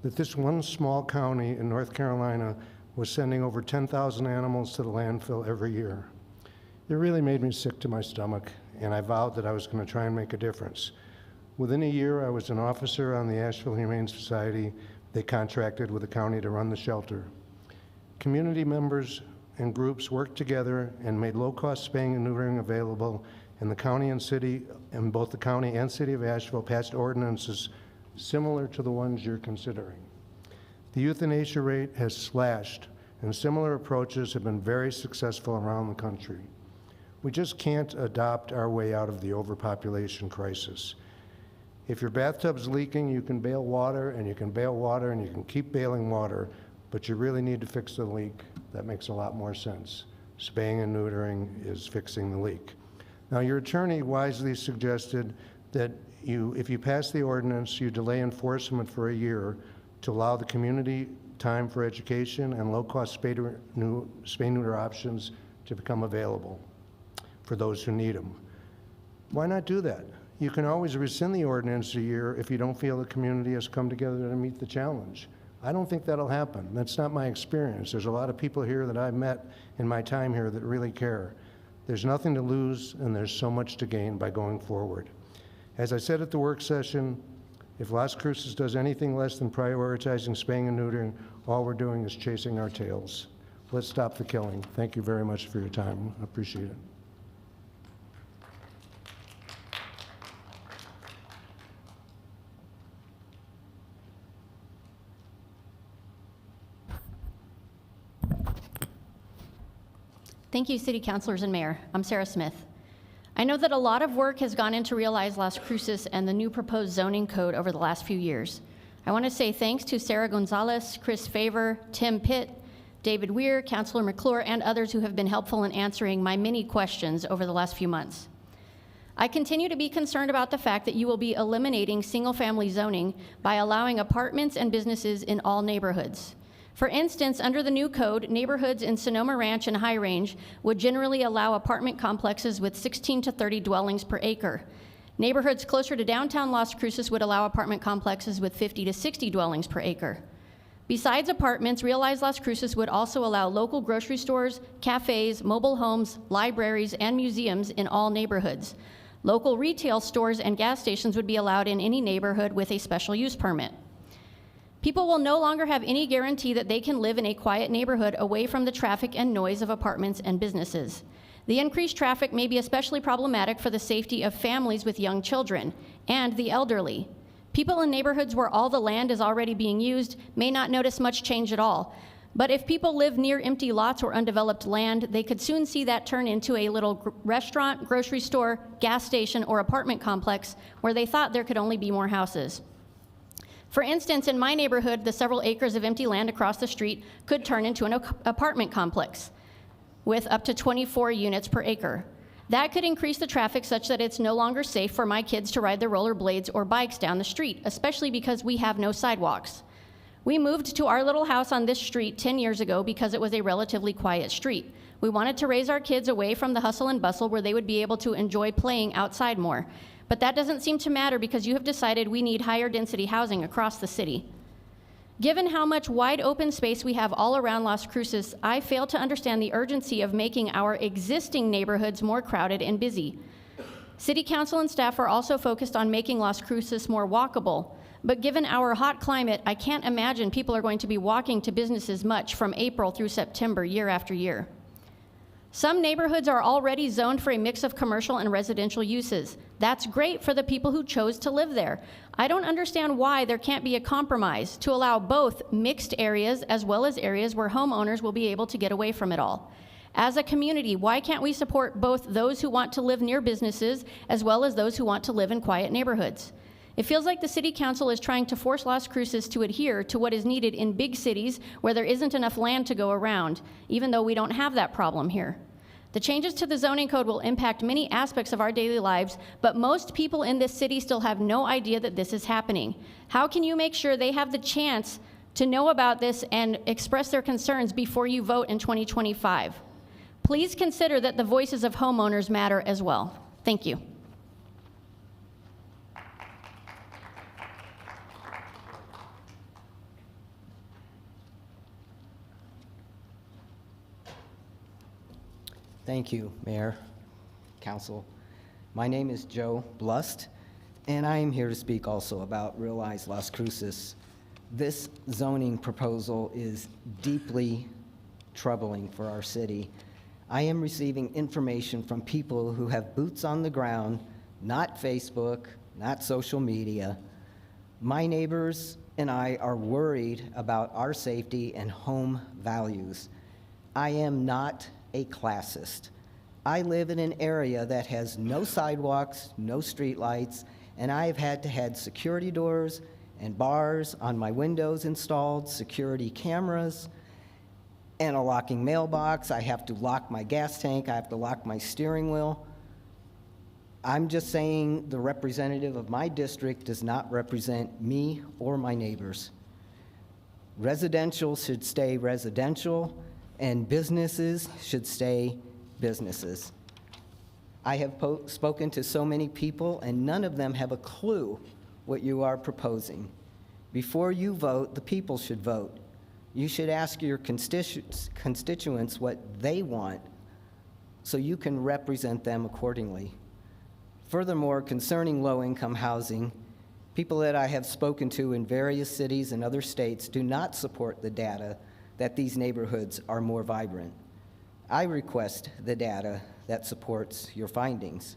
that this one small county in North Carolina was sending over 10,000 animals to the landfill every year. It really made me sick to my stomach, and I vowed that I was going to try and make a difference. Within a year, I was an officer on the Asheville Humane Society. They contracted with the county to run the shelter. Community members and groups worked together and made low-cost spaying and neutering available, and the county and city, and both the county and city of Asheville passed ordinances similar to the ones you're considering. The euthanasia rate has slashed, and similar approaches have been very successful around the country. We just can't adopt our way out of the overpopulation crisis. If your bathtub's leaking, you can bail water, and you can bail water, and you can keep bailing water, but you really need to fix the leak. That makes a lot more sense. Spaying and neutering is fixing the leak. Now, your attorney wisely suggested that if you pass the ordinance, you delay enforcement for a year to allow the community time for education and low-cost spay-neuter options to become available for those who need them. Why not do that? You can always rescind the ordinance a year if you don't feel the community has come together to meet the challenge. I don't think that'll happen. That's not my experience. There's a lot of people here that I've met in my time here that really care. There's nothing to lose, and there's so much to gain by going forward. As I said at the work session, if Las Cruces does anything less than prioritizing spaying and neutering, all we're doing is chasing our tails. Let's stop the killing. Thank you very much for your time. I appreciate it. Thank you, City Councilors and Mayor. I'm Sarah Smith. I know that a lot of work has gone into Realize Las Cruces and the new proposed zoning code over the last few years. I want to say thanks to Sarah Gonzalez, Chris Favor, Tim Pitt, David Weir, Councilor McClure, and others who have been helpful in answering my many questions over the last few months. I continue to be concerned about the fact that you will be eliminating single-family zoning by allowing apartments and businesses in all neighborhoods. For instance, under the new code, neighborhoods in Sonoma Ranch and High Range would generally allow apartment complexes with 16 to 30 dwellings per acre. Neighborhoods closer to downtown Las Cruces would allow apartment complexes with 50 to 60 dwellings per acre. Besides apartments, Realize Las Cruces would also allow local grocery stores, cafes, mobile homes, libraries, and museums in all neighborhoods. Local retail stores and gas stations would be allowed in any neighborhood with a special use permit. People will no longer have any guarantee that they can live in a quiet neighborhood away from the traffic and noise of apartments and businesses. The increased traffic may be especially problematic for the safety of families with young children and the elderly. People in neighborhoods where all the land is already being used may not notice much change at all. But if people live near empty lots or undeveloped land, they could soon see that turn into a little restaurant, grocery store, gas station, or apartment complex where they thought there could only be more houses. For instance, in my neighborhood, the several acres of empty land across the street could turn into an apartment complex with up to 24 units per acre. That could increase the traffic such that it's no longer safe for my kids to ride their rollerblades or bikes down the street, especially because we have no sidewalks. We moved to our little house on this street 10 years ago because it was a relatively quiet street. We wanted to raise our kids away from the hustle and bustle where they would be able to enjoy playing outside more. But that doesn't seem to matter because you have decided we need higher density housing across the city. Given how much wide open space we have all around Las Cruces, I fail to understand the urgency of making our existing neighborhoods more crowded and busy. City Council and staff are also focused on making Las Cruces more walkable, but given our hot climate, I can't imagine people are going to be walking to businesses much from April through September year after year. Some neighborhoods are already zoned for a mix of commercial and residential uses. That's great for the people who chose to live there. I don't understand why there can't be a compromise to allow both mixed areas as well as areas where homeowners will be able to get away from it all. As a community, why can't we support both those who want to live near businesses as well as those who want to live in quiet neighborhoods? It feels like the City Council is trying to force Las Cruces to adhere to what is needed in big cities where there isn't enough land to go around, even though we don't have that problem here. The changes to the zoning code will impact many aspects of our daily lives, but most people in this city still have no idea that this is happening. How can you make sure they have the chance to know about this and express their concerns before you vote in 2025? Please consider that the voices of homeowners matter as well. Thank you. Thank you, Mayor, Council. My name is Joe Blust, and I am here to speak also about Realize Las Cruces. This zoning proposal is deeply troubling for our city. I am receiving information from people who have boots on the ground, not Facebook, not social media. My neighbors and I are worried about our safety and home values. I am not a classist. I live in an area that has no sidewalks, no streetlights, and I have had to have security doors and bars on my windows installed, security cameras, and a locking mailbox. I have to lock my gas tank. I have to lock my steering wheel. I'm just saying the representative of my district does not represent me or my neighbors. Residential should stay residential, and businesses should stay businesses. I have spoken to so many people, and none of them have a clue what you are proposing. Before you vote, the people should vote. You should ask your constituents what they want so you can represent them accordingly. Furthermore, concerning low-income housing, people that I have spoken to in various cities and other states do not support the data that these neighborhoods are more vibrant. I request the data that supports your findings.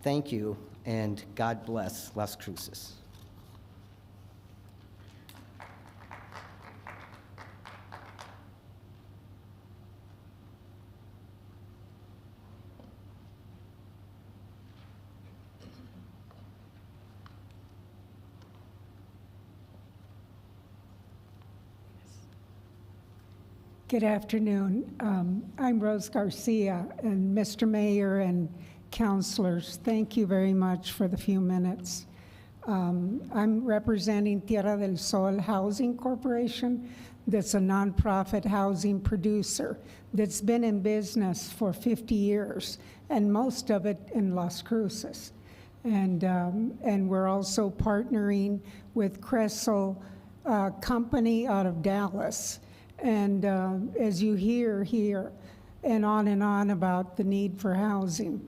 Thank you, and God bless Las Cruces. Good afternoon. I'm Rose Garcia, and Mr. Mayor and councilors, thank you very much for the few minutes. I'm representing Tierra del Sol Housing Corporation. That's a nonprofit housing producer that's been in business for 50 years, and most of it in Las Cruces. And we're also partnering with Cressel Company out of Dallas. And as you hear here, and on about the need for housing,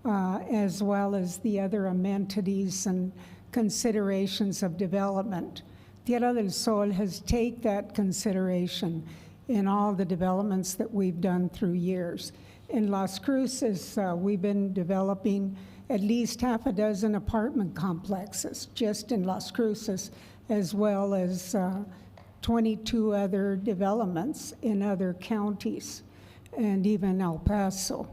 as well as the other amenities and considerations of development. Tierra del Sol has taken that consideration in all the developments that we've done through years. In Las Cruces, we've been developing at least half a dozen apartment complexes just in Las Cruces, as well as 22 other developments in other counties and even El Paso.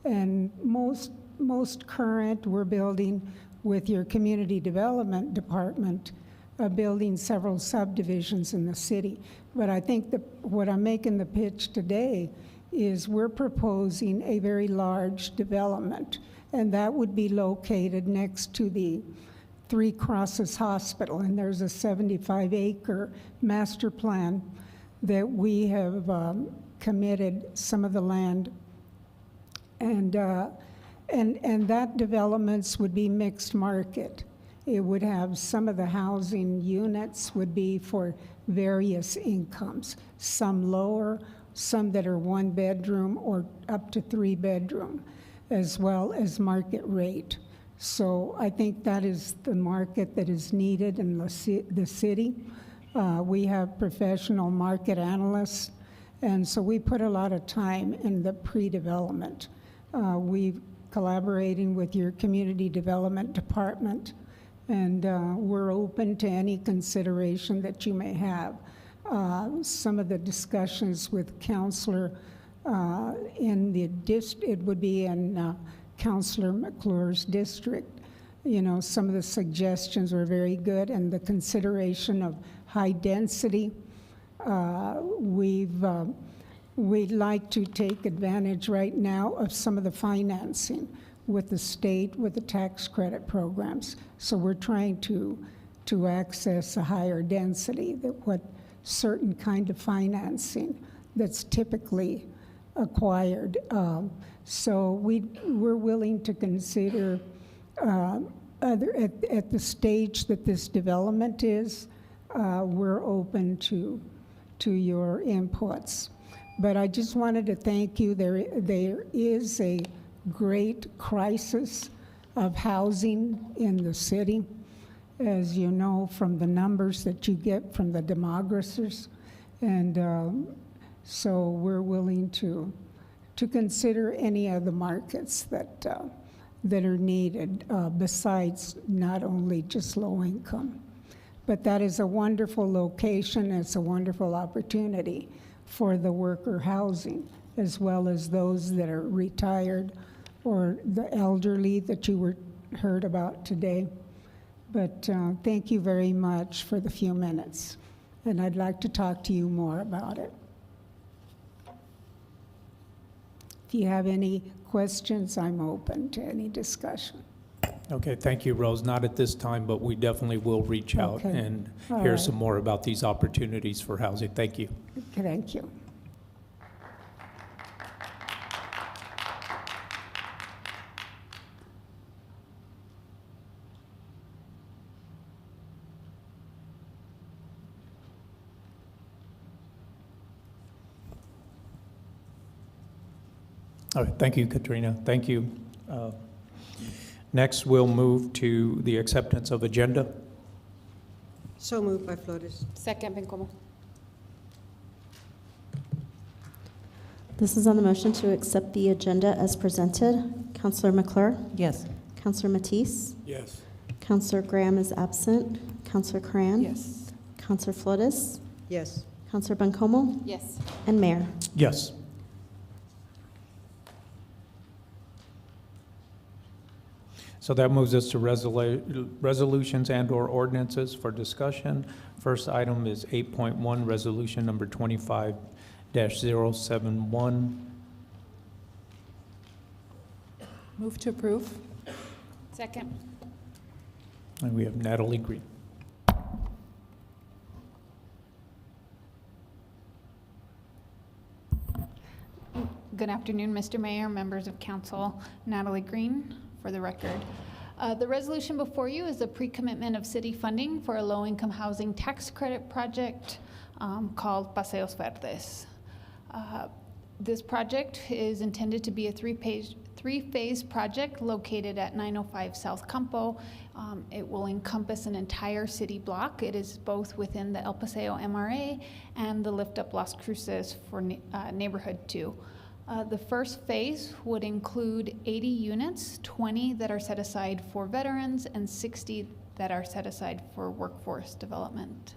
And most current, we're building with your community development department, building several subdivisions in the city. But I think that what I'm making the pitch today is we're proposing a very large development, and that would be located next to the Three Crosses Hospital, and there's a 75-acre master plan that we have committed some of the land, and that developments would be mixed market. It would have some of the housing units would be for various incomes, some lower, some that are 1 bedroom or up to 3 bedroom, as well as market rate. So I think that is the market that is needed in the city. We have professional market analysts, and so we put a lot of time in the pre-development. We've collaborating with your community development department, and we're open to any consideration that you may have. Some of the discussions with Councilor in the district, it would be in Councilor McClure's district. You know, some of the suggestions were very good, and the consideration of high density. We'd like to take advantage right now of some of the financing with the state, with the tax credit programs. So we're trying to access a higher density, that what certain kind of financing that's typically acquired. So we're willing to consider at the stage that this development is, we're open to your inputs. But I just wanted to thank you. There is a great crisis of housing in the city, as you know from the numbers that you get from the demographers. And so we're willing to consider any of the markets that are needed besides not only just low income. But that is a wonderful location. It's a wonderful opportunity for the worker housing, as well as those that are retired or the elderly that you heard about today. But thank you very much for the few minutes, and I'd like to talk to you more about it. If you have any questions, I'm open to any discussion. Okay, thank you, Rose. Not at this time, but we definitely will reach out Okay. and All hear right. some more about these opportunities for housing. Thank you. Thank you. All right, thank you, Katrina. Thank you. Next, we'll move to the acceptance of agenda. So moved by Flores. Second, Bencomo. This is on the motion to accept the agenda as presented. Councilor McClure? Yes. Councilor Matisse? Yes. Councilor Graham is absent. Councilor Cran? Yes. Councilor Flores? Yes. Councilor Bencomo? Yes. And Mayor? Yes. So that moves us to resolutions and/or ordinances for discussion. First item is 8.1, resolution number 25-20 2022-071. Move to approve. Second. And we have Natalie Green. Good afternoon, Mr. Mayor, members of council. Natalie Green, for the record. The resolution before you is a pre-commitment of city funding for a low-income housing tax credit project called Paseos Verdes. This project is intended to be a three-phase project located at 905 South Campo. It will encompass an entire city block. It is both within the El Paseo MRA and the Lift Up Las Cruces for Neighborhood 2. The first phase would include 80 units, 20 that are set aside for veterans and 60 that are set aside for workforce development.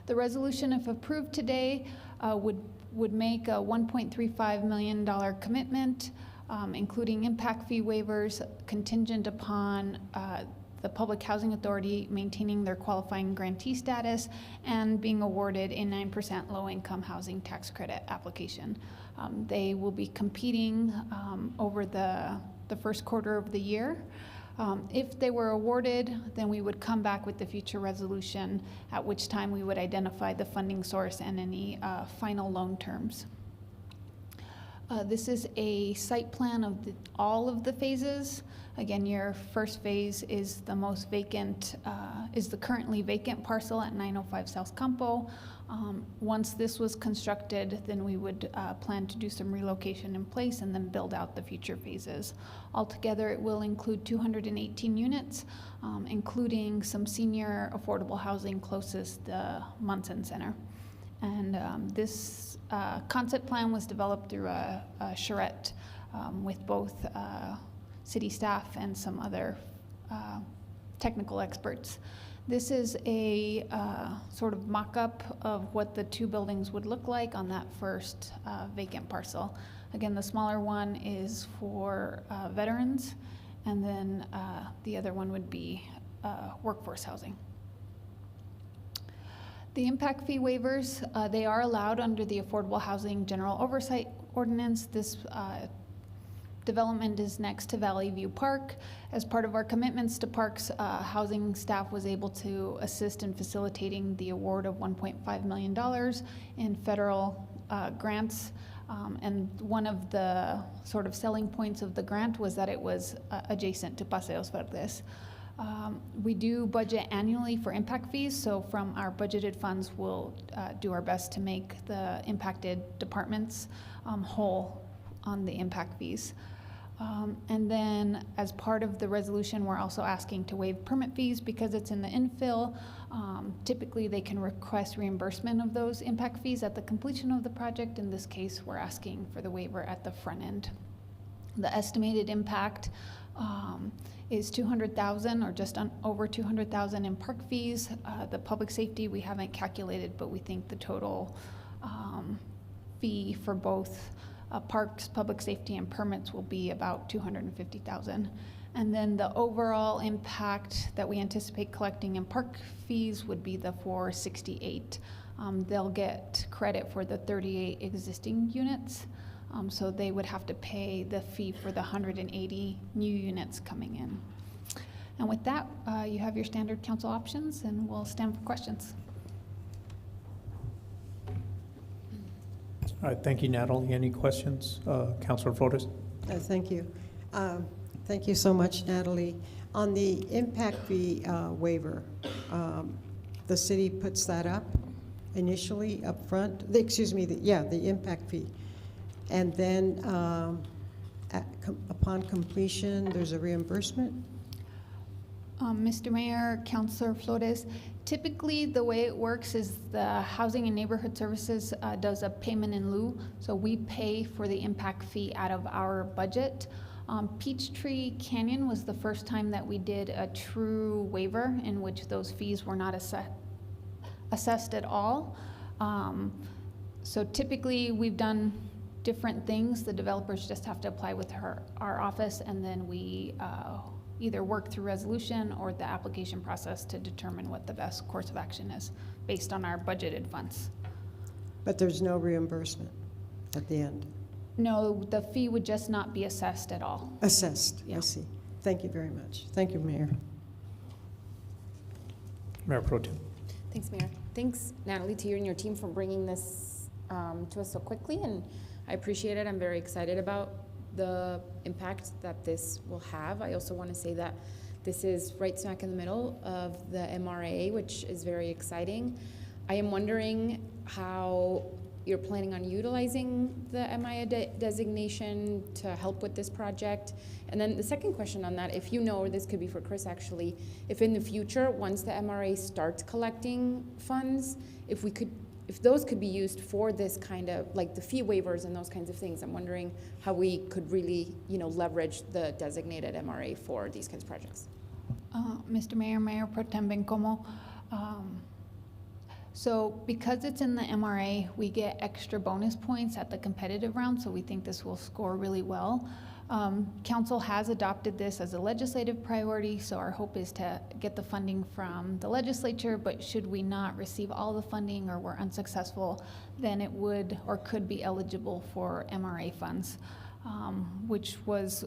The resolution, if approved today, would make a $1.35 million commitment, including impact fee waivers contingent upon the Public Housing Authority maintaining their qualifying grantee status and being awarded a 9% low-income housing tax credit application. They will be competing over the first quarter of the year. If they were awarded, then we would come back with the future resolution, at which time we would identify the funding source and any final loan terms. This is a site plan of all of the phases. Again, your first phase is the most vacant, is the currently vacant parcel at 905 South Campo. Once this was constructed, then we would plan to do some relocation in place and then build out the future phases. Altogether, it will include 218 units, including some senior affordable housing closest the Munson Center. And this concept plan was developed through a charrette with both city staff and some other technical experts. This is a sort of mock-up of what the two buildings would look like on that first vacant parcel. Again, the smaller one is for veterans, and then the other one would be workforce housing. The impact fee waivers, they are allowed under the Affordable Housing General Oversight Ordinance. This development is next to Valley View Park. As part of our commitments to parks, housing staff was able to assist in facilitating the award of $1.5 million in federal grants. And one of the sort of selling points of the grant was that it was adjacent to Paseos Verdes. We do budget annually for impact fees, so from our budgeted funds, we'll do our best to make the impacted departments whole on the impact fees. And then as part of the resolution, we're also asking to waive permit fees because it's in the infill. Typically, they can request reimbursement of those impact fees at the completion of the project. In this case, we're asking for the waiver at the front end. The estimated impact is $200,000 or just over $200,000 in park fees. The public safety we haven't calculated, but we think the total fee for both parks, public safety, and permits will be about $250,000. And then the overall impact that we anticipate collecting in park fees would be the 468. They'll get credit for the 38 existing units. So they would have to pay the fee for the 180 new units coming in. And with that, you have your standard council options, and we'll stand for questions. All right, thank you, Natalie. Any questions? Councilor Flores? Thank you. Thank you so much, Natalie. On the impact fee waiver, the city puts that up initially up front. The impact fee. And then upon completion, there's a reimbursement? Mr. Mayor, Councilor Flores, typically the way it works is the Housing and Neighborhood Services does a payment in lieu. So we pay for the impact fee out of our budget. Peachtree Canyon was the first time that we did a true waiver in which those fees were not assessed at all. So typically we've done different things. The developers just have to apply with our office, and then we either work through resolution or the application process to determine what the best course of action is based on our budgeted funds. But there's no reimbursement at the end? No, the fee would just not be assessed at all. Assessed, I Yeah. see. Thank you very much. Thank you, Mayor. Mayor Pro Tem. Thanks, Mayor. Thanks, Natalie, to you and your team for bringing this to us so quickly, and I appreciate it. I'm very excited about the impact that this will have. I also want to say that this is right smack in the middle of the MRA, which is very exciting. I am wondering how you're planning on utilizing the MIA designation to help with this project. And then the second question on that, if you know, or this could be for Chris actually, if in the future, once the MRA starts collecting funds, if those could be used for this kind of, like the fee waivers and those kinds of things, I'm wondering how we could really, leverage the designated MRA for these kinds of projects. Mr. Mayor, Mayor Pro Tem Bencomo, so because it's in the MRA, we get extra bonus points at the competitive round, so we think this will score really well. Council has adopted this as a legislative priority, so our hope is to get the funding from the legislature, but should we not receive all the funding or we're unsuccessful, then it would or could be eligible for MRA funds, which was,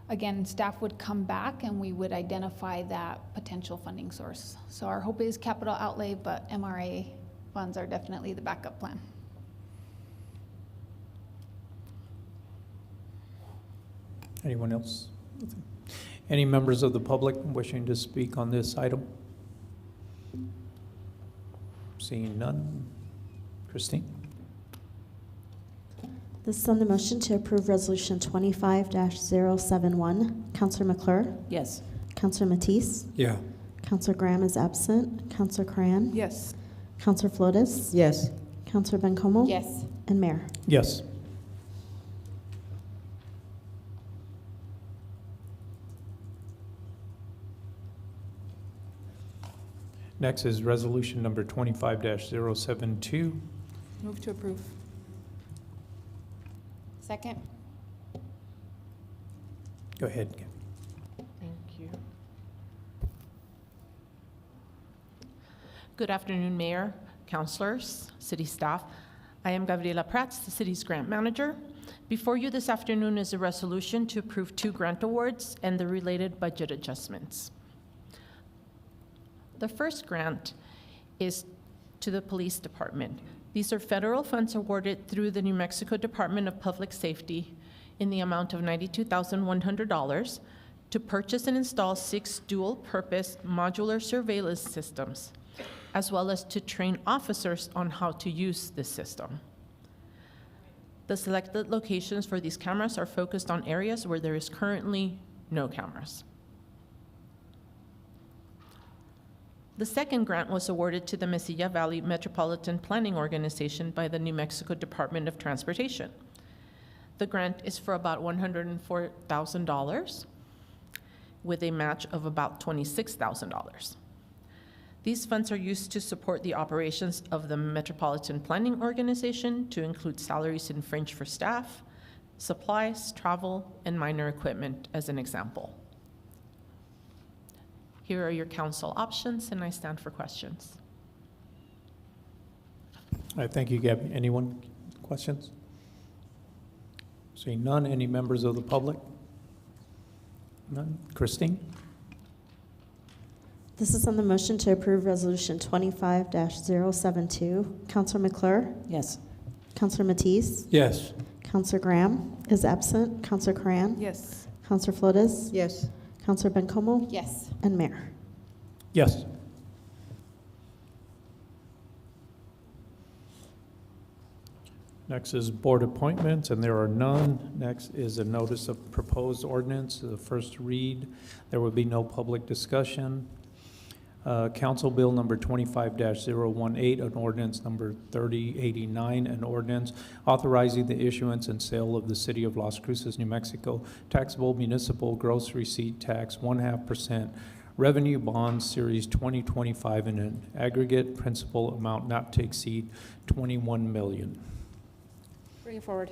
again, staff would come back and we would identify that potential funding source. So our hope is capital outlay, but MRA funds are definitely the backup plan. Anyone else? Any members of the public wishing to speak on this item? Seeing none. Christine? This is on the motion to approve Resolution 25-071. Counselor McClure? Yes. Counselor Matisse? Yeah. Counselor Graham is absent. Counselor Cran? Yes. Counselor Flores? Yes. Counselor Bencomo? Yes. And Mayor. Yes. Next is resolution number 25-072. Move to approve. Second? Go ahead. Thank you. Good afternoon, Mayor, councilors, city staff. I am Gabriela Prats, the city's grant manager. Before you this afternoon is a resolution to approve 2 grant awards and the related budget adjustments. The first grant is to the police department. These are federal funds awarded through the New Mexico Department of Public Safety in the amount of $92,100 to purchase and install 6 dual-purpose modular surveillance systems, as well as to train officers on how to use this system. The selected locations for these cameras are focused on areas where there is currently no cameras. The second grant was awarded to the Mesilla Valley Metropolitan Planning Organization by the New Mexico Department of Transportation. The grant is for about $104,000 with a match of about $26,000. These funds are used to support the operations of the Metropolitan Planning Organization to include salaries and fringe for staff, supplies, travel, and minor equipment as an example. Here are your council options, and I stand for questions. All right, thank you, Gabby. Anyone? Questions? Seeing none. Any members of the public? None. Christine? This is on the motion to approve Resolution 25-072. Counselor McClure? Yes. Counselor Matisse? Yes. Counselor Graham is absent. Counselor Cran? Yes. Counselor Flores? Yes. Counselor Bencomo? Yes. And Mayor. Yes. Next is board appointments, and there are none. Next is a notice of proposed ordinance, the first read. There will be no public discussion. Council Bill number 25-018, an ordinance number 3089, an ordinance authorizing the issuance and sale of the City of Las Cruces, New Mexico taxable municipal gross receipt tax 0.5% revenue bonds series 2025 in an aggregate principal amount not to exceed $21 million. Bring it forward.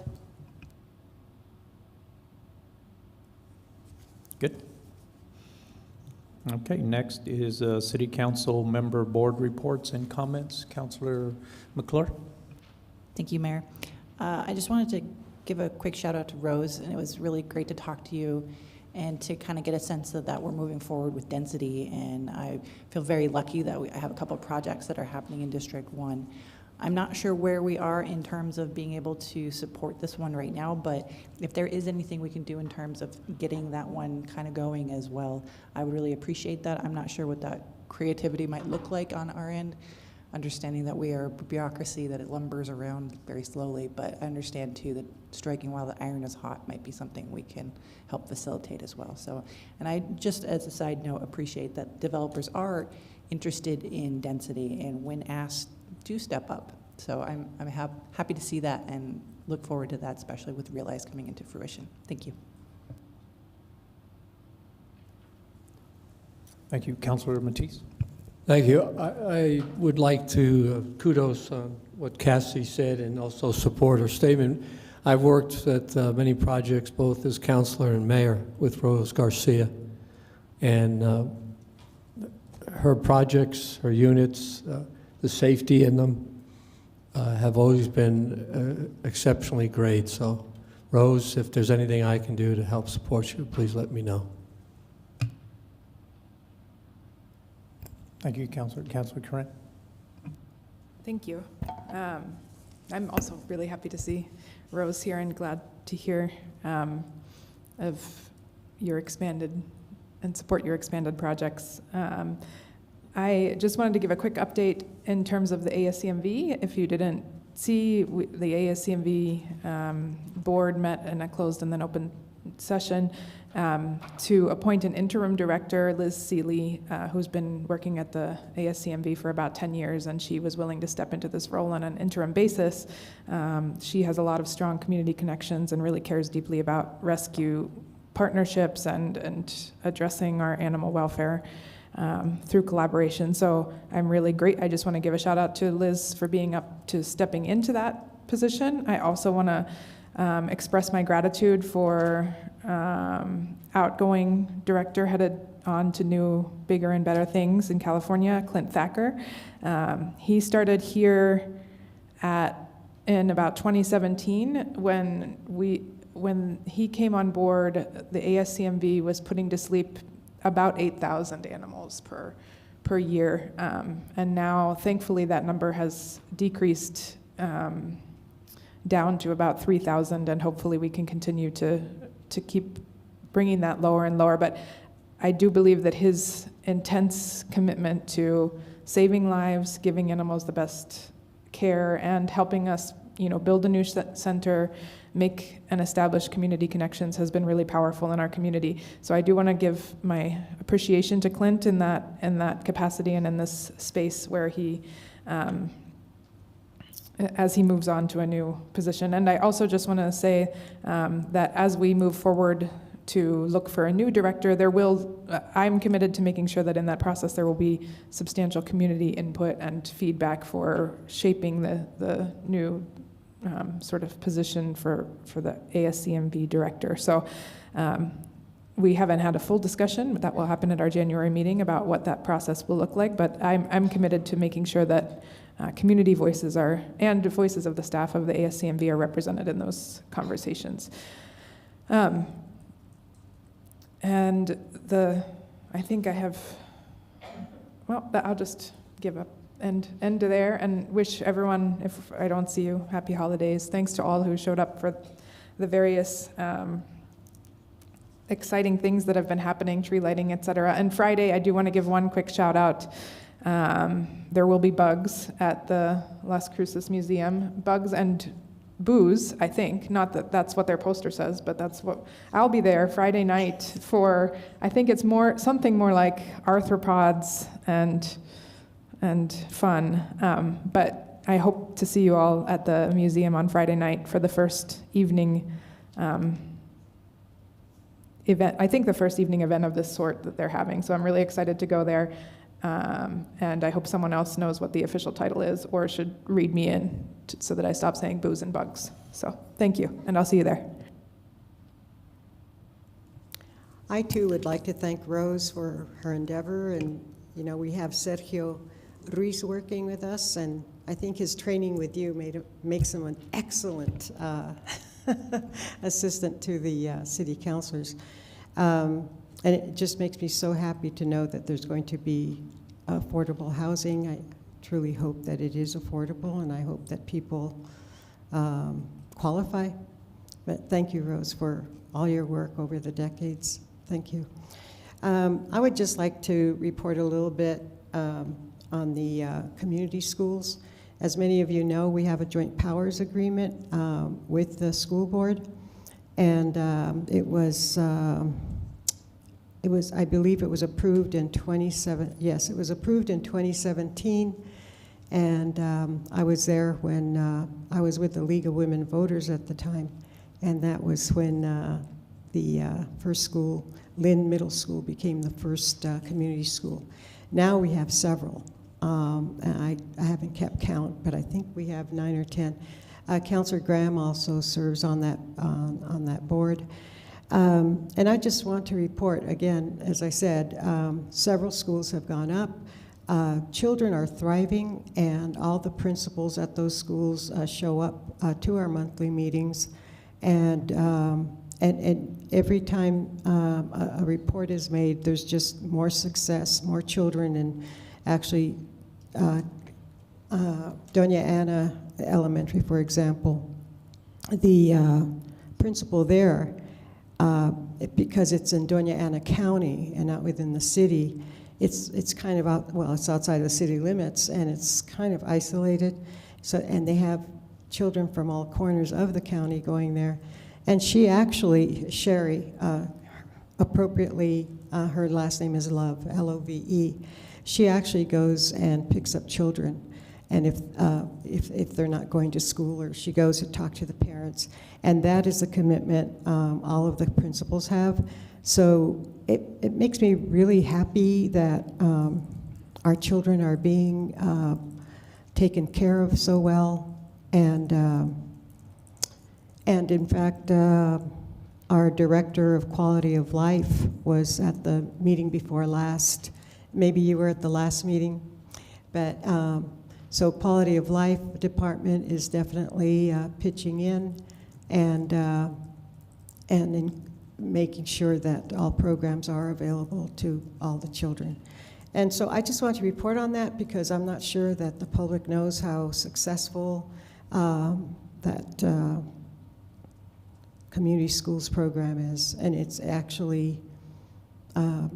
Good. Okay, next is City Council member board reports and comments. Councilor McClure? Thank you, Mayor. I just wanted to give a quick shout out to Rose, and it was really great to talk to you and to kind of get a sense of that we're moving forward with density. And I feel very lucky that I have a couple of projects that are happening in District 1. I'm not sure where we are in terms of being able to support this one right now, but if there is anything we can do in terms of getting that one kind of going as well, I would really appreciate that. I'm not sure what that creativity might look like on our end, understanding that we are a bureaucracy that it lumbers around very slowly, but I understand too that striking while the iron is hot might be something we can help facilitate as well. So, and I just as a side note appreciate that developers are interested in density and when asked do step up. So I'm happy to see that and look forward to that, especially with Realize coming into fruition. Thank you. Thank you. Councilor Matisse? Thank you. I would like to kudos on what Cassie said and also support her statement. I've worked at many projects, both as councilor and mayor with Rose Garcia. And her projects, her units, the safety in them have always been exceptionally great. So, Rose, if there's anything I can do to help support you, please let me know. Thank you, Councilor. Councilor Corinne? Thank you. I'm also really happy to see Rose here and glad to hear of your expanded and support your expanded projects. I just wanted to give a quick update in terms of the ASCMV. If you didn't see, the ASCMV board met in a closed and then open session to appoint an interim director, Liz Seeley, who's been working at the ASCMV for about 10 years, and she was willing to step into this role on an interim basis. She has a lot of strong community connections and really cares deeply about rescue partnerships and addressing our animal welfare through collaboration. So I'm really great. I just want to give a shout out to Liz for being up to stepping into that position. I also want to express my gratitude for outgoing director headed on to new, bigger and better things in California, Clint Thacker. He started here in about 2017 when he came on board. The ASCMV was putting to sleep about 8,000 animals per year, and now thankfully that number has decreased down to about 3,000, and hopefully we can continue to keep bringing that lower and lower. But I do believe that his intense commitment to saving lives, giving animals the best care, and helping us, build a new center, make and establish community connections has been really powerful in our community. So I do want to give my appreciation to Clint in that capacity and in this space where he as he moves on to a new position. And I also just want to say that as we move forward to look for a new director, I'm committed to making sure that in that process there will be substantial community input and feedback for shaping the new sort of position for the ASCMV director. So we haven't had a full discussion, but that will happen at our January meeting about what that process will look like. But I'm committed to making sure that community voices and voices of the staff of the ASCMV are represented in those conversations. And I think I have, I'll just give up and end there and wish everyone, if I don't see you, happy holidays. Thanks to all who showed up for the various exciting things that have been happening, tree lighting, et cetera. And Friday, I do want to give one quick shout out. There will be bugs at the Las Cruces Museum. Bugs and booze, I think. Not that that's what their poster says, but that's what I'll be there Friday night for. I think it's something more like arthropods and fun. But I hope to see you all at the museum on Friday night for the first evening event. I think the first evening event of this sort that they're having. So I'm really excited to go there. And I hope someone else knows what the official title is or should read me in so that I stop saying booze and bugs. So thank you, and I'll see you there. I too would like to thank Rose for her endeavor, and we have Sergio Ruiz working with us, and I think his training with you makes him an excellent assistant to the city councilors. And it just makes me so happy to know that there's going to be affordable housing. I truly hope that it is affordable, and I hope that people qualify. But thank you, Rose, for all your work over the decades. Thank you. I would just like to report a little bit on the community schools. As many of you know, we have a joint powers agreement with the school board, and it was, I believe it was approved in 2017, and I was there when I was with the League of Women Voters at the time, and that was when the first school, Lynn Middle School, became the first community school. Now we have several. And I haven't kept count, but I think we have 9 or 10. Councillor Graham also serves on that board. And I just want to report, again, as I said, several schools have gone up. Children are thriving, and all the principals at those schools show up to our monthly meetings. And every time a report is made, there's just more success, more children, and actually, Doña Ana Elementary, for example, the principal there, because it's in Doña Ana County and not within the city, it's kind of it's outside the city limits, and it's kind of isolated. So, and they have children from all corners of the county going there. And she actually, Sherry, appropriately, her last name is Love, L-O-V-E. She actually goes and picks up children, and if they're not going to school, or she goes to talk to the parents, and that is a commitment all of the principals have. So it makes me really happy that our children are being taken care of so well, and in fact, our director of quality of life was at the meeting before last. Maybe you were at the last meeting, but so quality of life department is definitely pitching in and in making sure that all programs are available to all the children. And so I just want to report on that because I'm not sure that the public knows how successful that community schools program is, and it's actually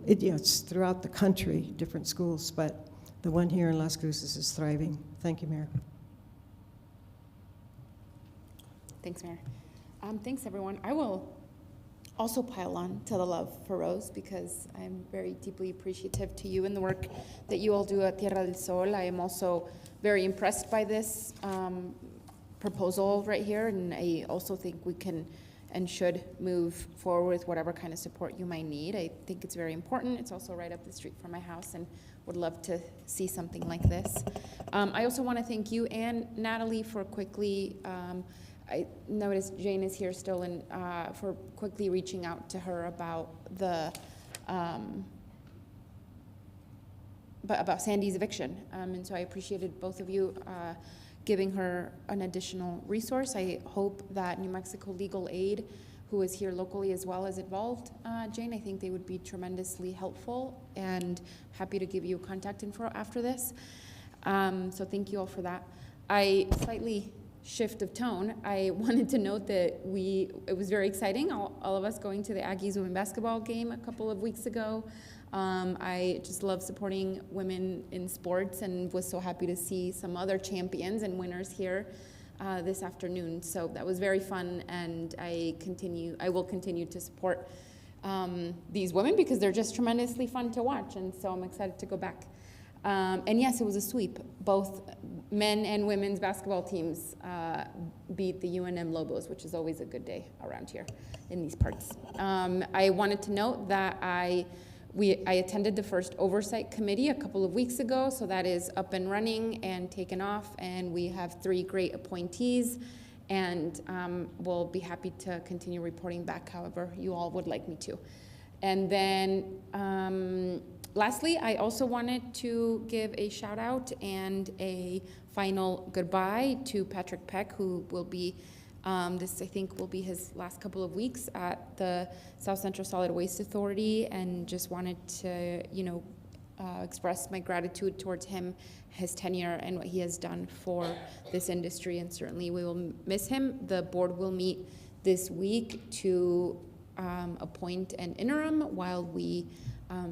it's throughout the country, different schools, but the one here in Las Cruces is thriving. Thank you, Mayor. Thanks, Mayor. Thanks, everyone. I will also pile on to the love for Rose because I'm very deeply appreciative to you and the work that you all do at Tierra del Sol. I am also very impressed by this proposal right here, and I also think we can and should move forward with whatever kind of support you might need. I think it's very important. It's also right up the street from my house, and would love to see something like this. I also want to thank you and Natalie for quickly, I noticed Jane is here still, and for quickly reaching out to her about the about Sandy's eviction. And so I appreciated both of you giving her an additional resource. I hope that New Mexico Legal Aid, who is here locally as well, is involved. Jane, I think they would be tremendously helpful, and happy to give you contact info after this. So thank you all for that. I slightly shift of tone. I wanted to note that it was very exciting, all of us going to the Aggies women basketball game a couple of weeks ago. I just love supporting women in sports, and was so happy to see some other champions and winners here this afternoon. So that was very fun, and I will continue to support these women because they're just tremendously fun to watch, and so I'm excited to go back. And yes, it was a sweep. Both men and women's basketball teams beat the UNM Lobos, which is always a good day around here in these parts. I wanted to note that I attended the first oversight committee a couple of weeks ago, so that is up and running and taken off, and we have 3 great appointees, and we'll be happy to continue reporting back however you all would like me to. And then lastly, I also wanted to give a shout out and a final goodbye to Patrick Peck, who will be, this I think will be his last couple of weeks at the South Central Solid Waste Authority, and just wanted to, express my gratitude towards him, his tenure, and what he has done for this industry, and certainly we will miss him. The board will meet this week to appoint an interim while we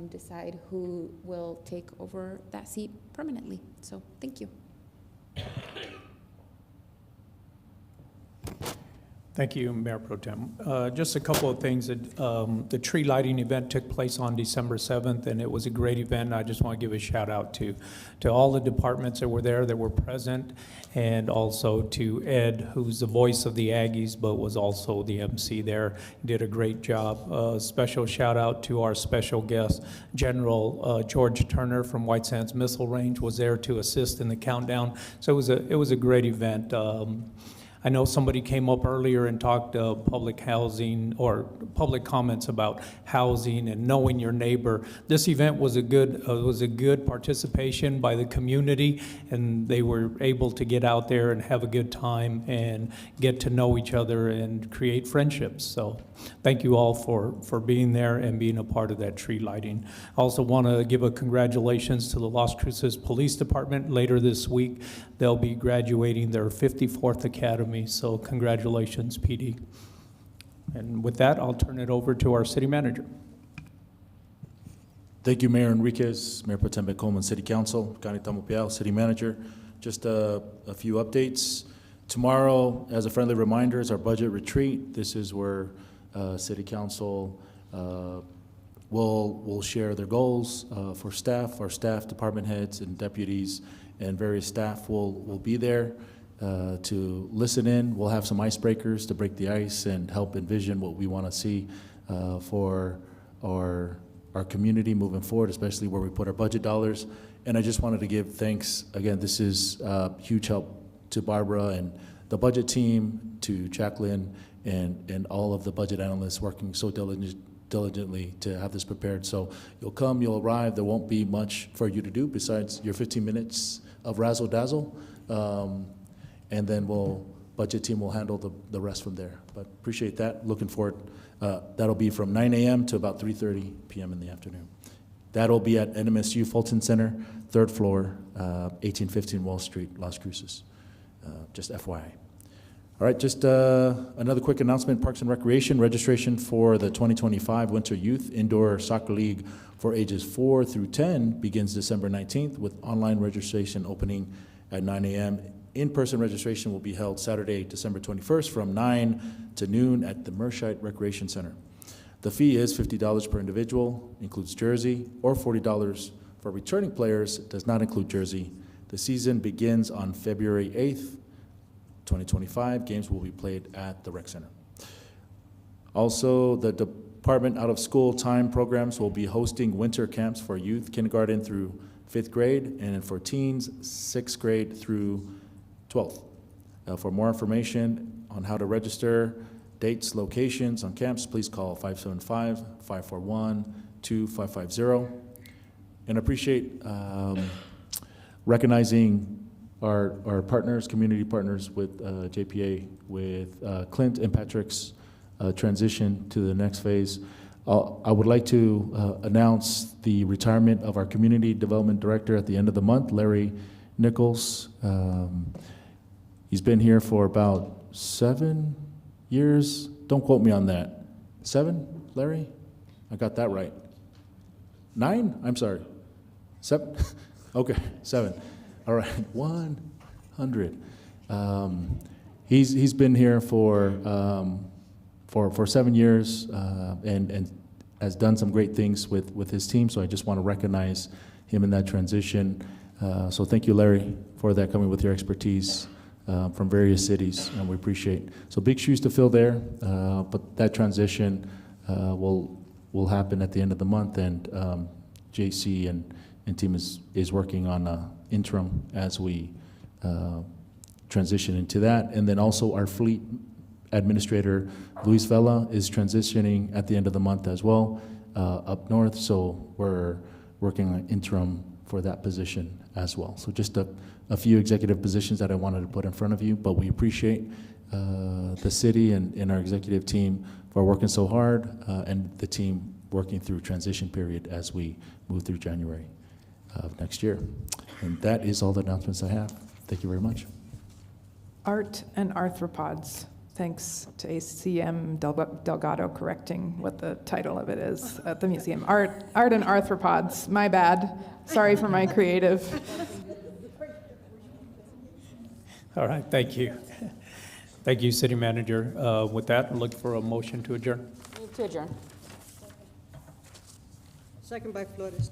decide who will take over that seat permanently. So thank you. Thank you, Mayor Pro Tem. Just a couple of things. The tree lighting event took place on December 7th, and it was a great event. I just want to give a shout out to all the departments that were there, that were present, and also to Ed, who's the voice of the Aggies, but was also the MC there. Did a great job. Special shout out to our special guest, General George Turner from White Sands Missile Range, was there to assist in the countdown. So it was a great event. I know somebody came up earlier and talked public housing or public comments about housing and knowing your neighbor. This event was a good participation by the community, and they were able to get out there and have a good time and get to know each other and create friendships. So thank you all for being there and being a part of that tree lighting. I also want to give a congratulations to the Las Cruces Police Department. Later this week, they'll be graduating their 54th Academy. So congratulations, PD. And with that, I'll turn it over to our city manager. Thank you, Mayor Enriquez, Mayor Pro Tem Coleman, City Council, Connie Tamopiao, City Manager. Just a few updates. Tomorrow, as a friendly reminder, is our budget retreat. This is where City Council will share their goals for staff. Our staff, department heads, and deputies, and various staff will be there to listen in. We'll have some icebreakers to break the ice and help envision what we want to see for our community moving forward, especially where we put our budget dollars. And I just wanted to give thanks. Again, this is huge help to Barbara and the budget team, to Jacqueline, and all of the budget analysts working so diligently to have this prepared. So you'll come, you'll arrive. There won't be much for you to do besides your 15 minutes of razzle dazzle. And then budget team will handle the rest from there. But appreciate that. Looking forward. That'll be from 9 a.m. to about 3:30 p.m. in the afternoon. That'll be at NMSU Fulton Center, 3rd floor, 1815 Wall Street, Las Cruces. Just FYI. All right, just another quick announcement. Parks and Recreation registration for the 2025 Winter Youth Indoor Soccer League for ages 4 through 10 begins December 19th, with online registration opening at 9 a.m. In-person registration will be held Saturday, December 21st from 9 to noon at the Mershite Recreation Center. The fee is $50 per individual, includes jersey, or $40 for returning players, does not include jersey. The season begins on February 8th, 2025. Games will be played at the Rec Center. Also, the Department Out of School Time programs will be hosting winter camps for youth, kindergarten through 5th grade, and for teens, 6th grade through 12th. For more information on how to register, dates, locations on camps, please call 575-541-2550. And appreciate recognizing our partners, community partners with JPA, with Clint and Patrick's transition to the next phase. I would like to announce the retirement of our Community Development Director at the end of the month, Larry Nichols. He's been here for about 7 years. Don't quote me on that. 7, Larry? I got that right. 9? I'm sorry. 7? Okay, 7. All right, 100. He's been here for 7 years and has done some great things with his team. So I just want to recognize him in that transition. So thank you, Larry, for that, coming with your expertise from various cities, and we appreciate. So big shoes to fill there, but that transition will happen at the end of the month, and JC and team is working on an interim as we transition into that. And then also our fleet administrator, Luis Vela, is transitioning at the end of the month as well. up north, so we're working on interim for that position as well. So just a few executive positions that I wanted to put in front of you, but we appreciate the city and our executive team for working so hard, and the team working through transition period as we move through January of next year. And that is all the announcements I have. Thank you very much. Art and arthropods. Thanks to ACM Delgado correcting what the title of it is at the museum. Art and arthropods. My bad. Sorry for my creative. All right, thank you. Thank you, City Manager. With that, I look for a motion to adjourn. Move to adjourn. Second by Flores.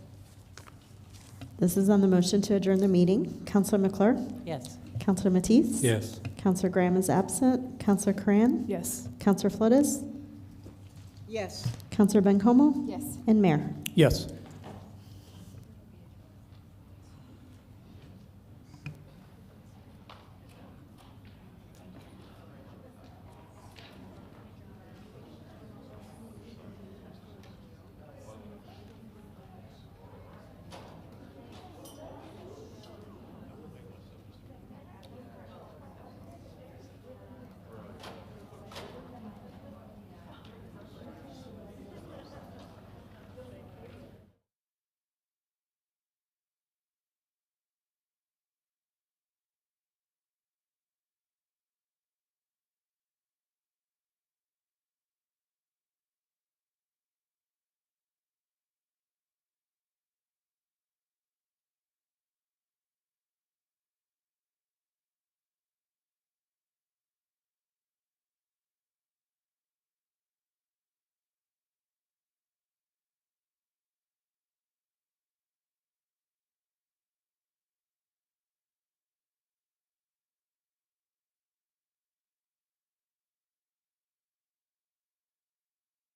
This is on the motion to adjourn the meeting. Counselor McClure? Yes. Counselor Matisse? Yes. Counselor Graham is absent. Counselor Cran? Yes. Counselor Flores? Yes. Counselor Bencomo? Yes. And Mayor? Yes.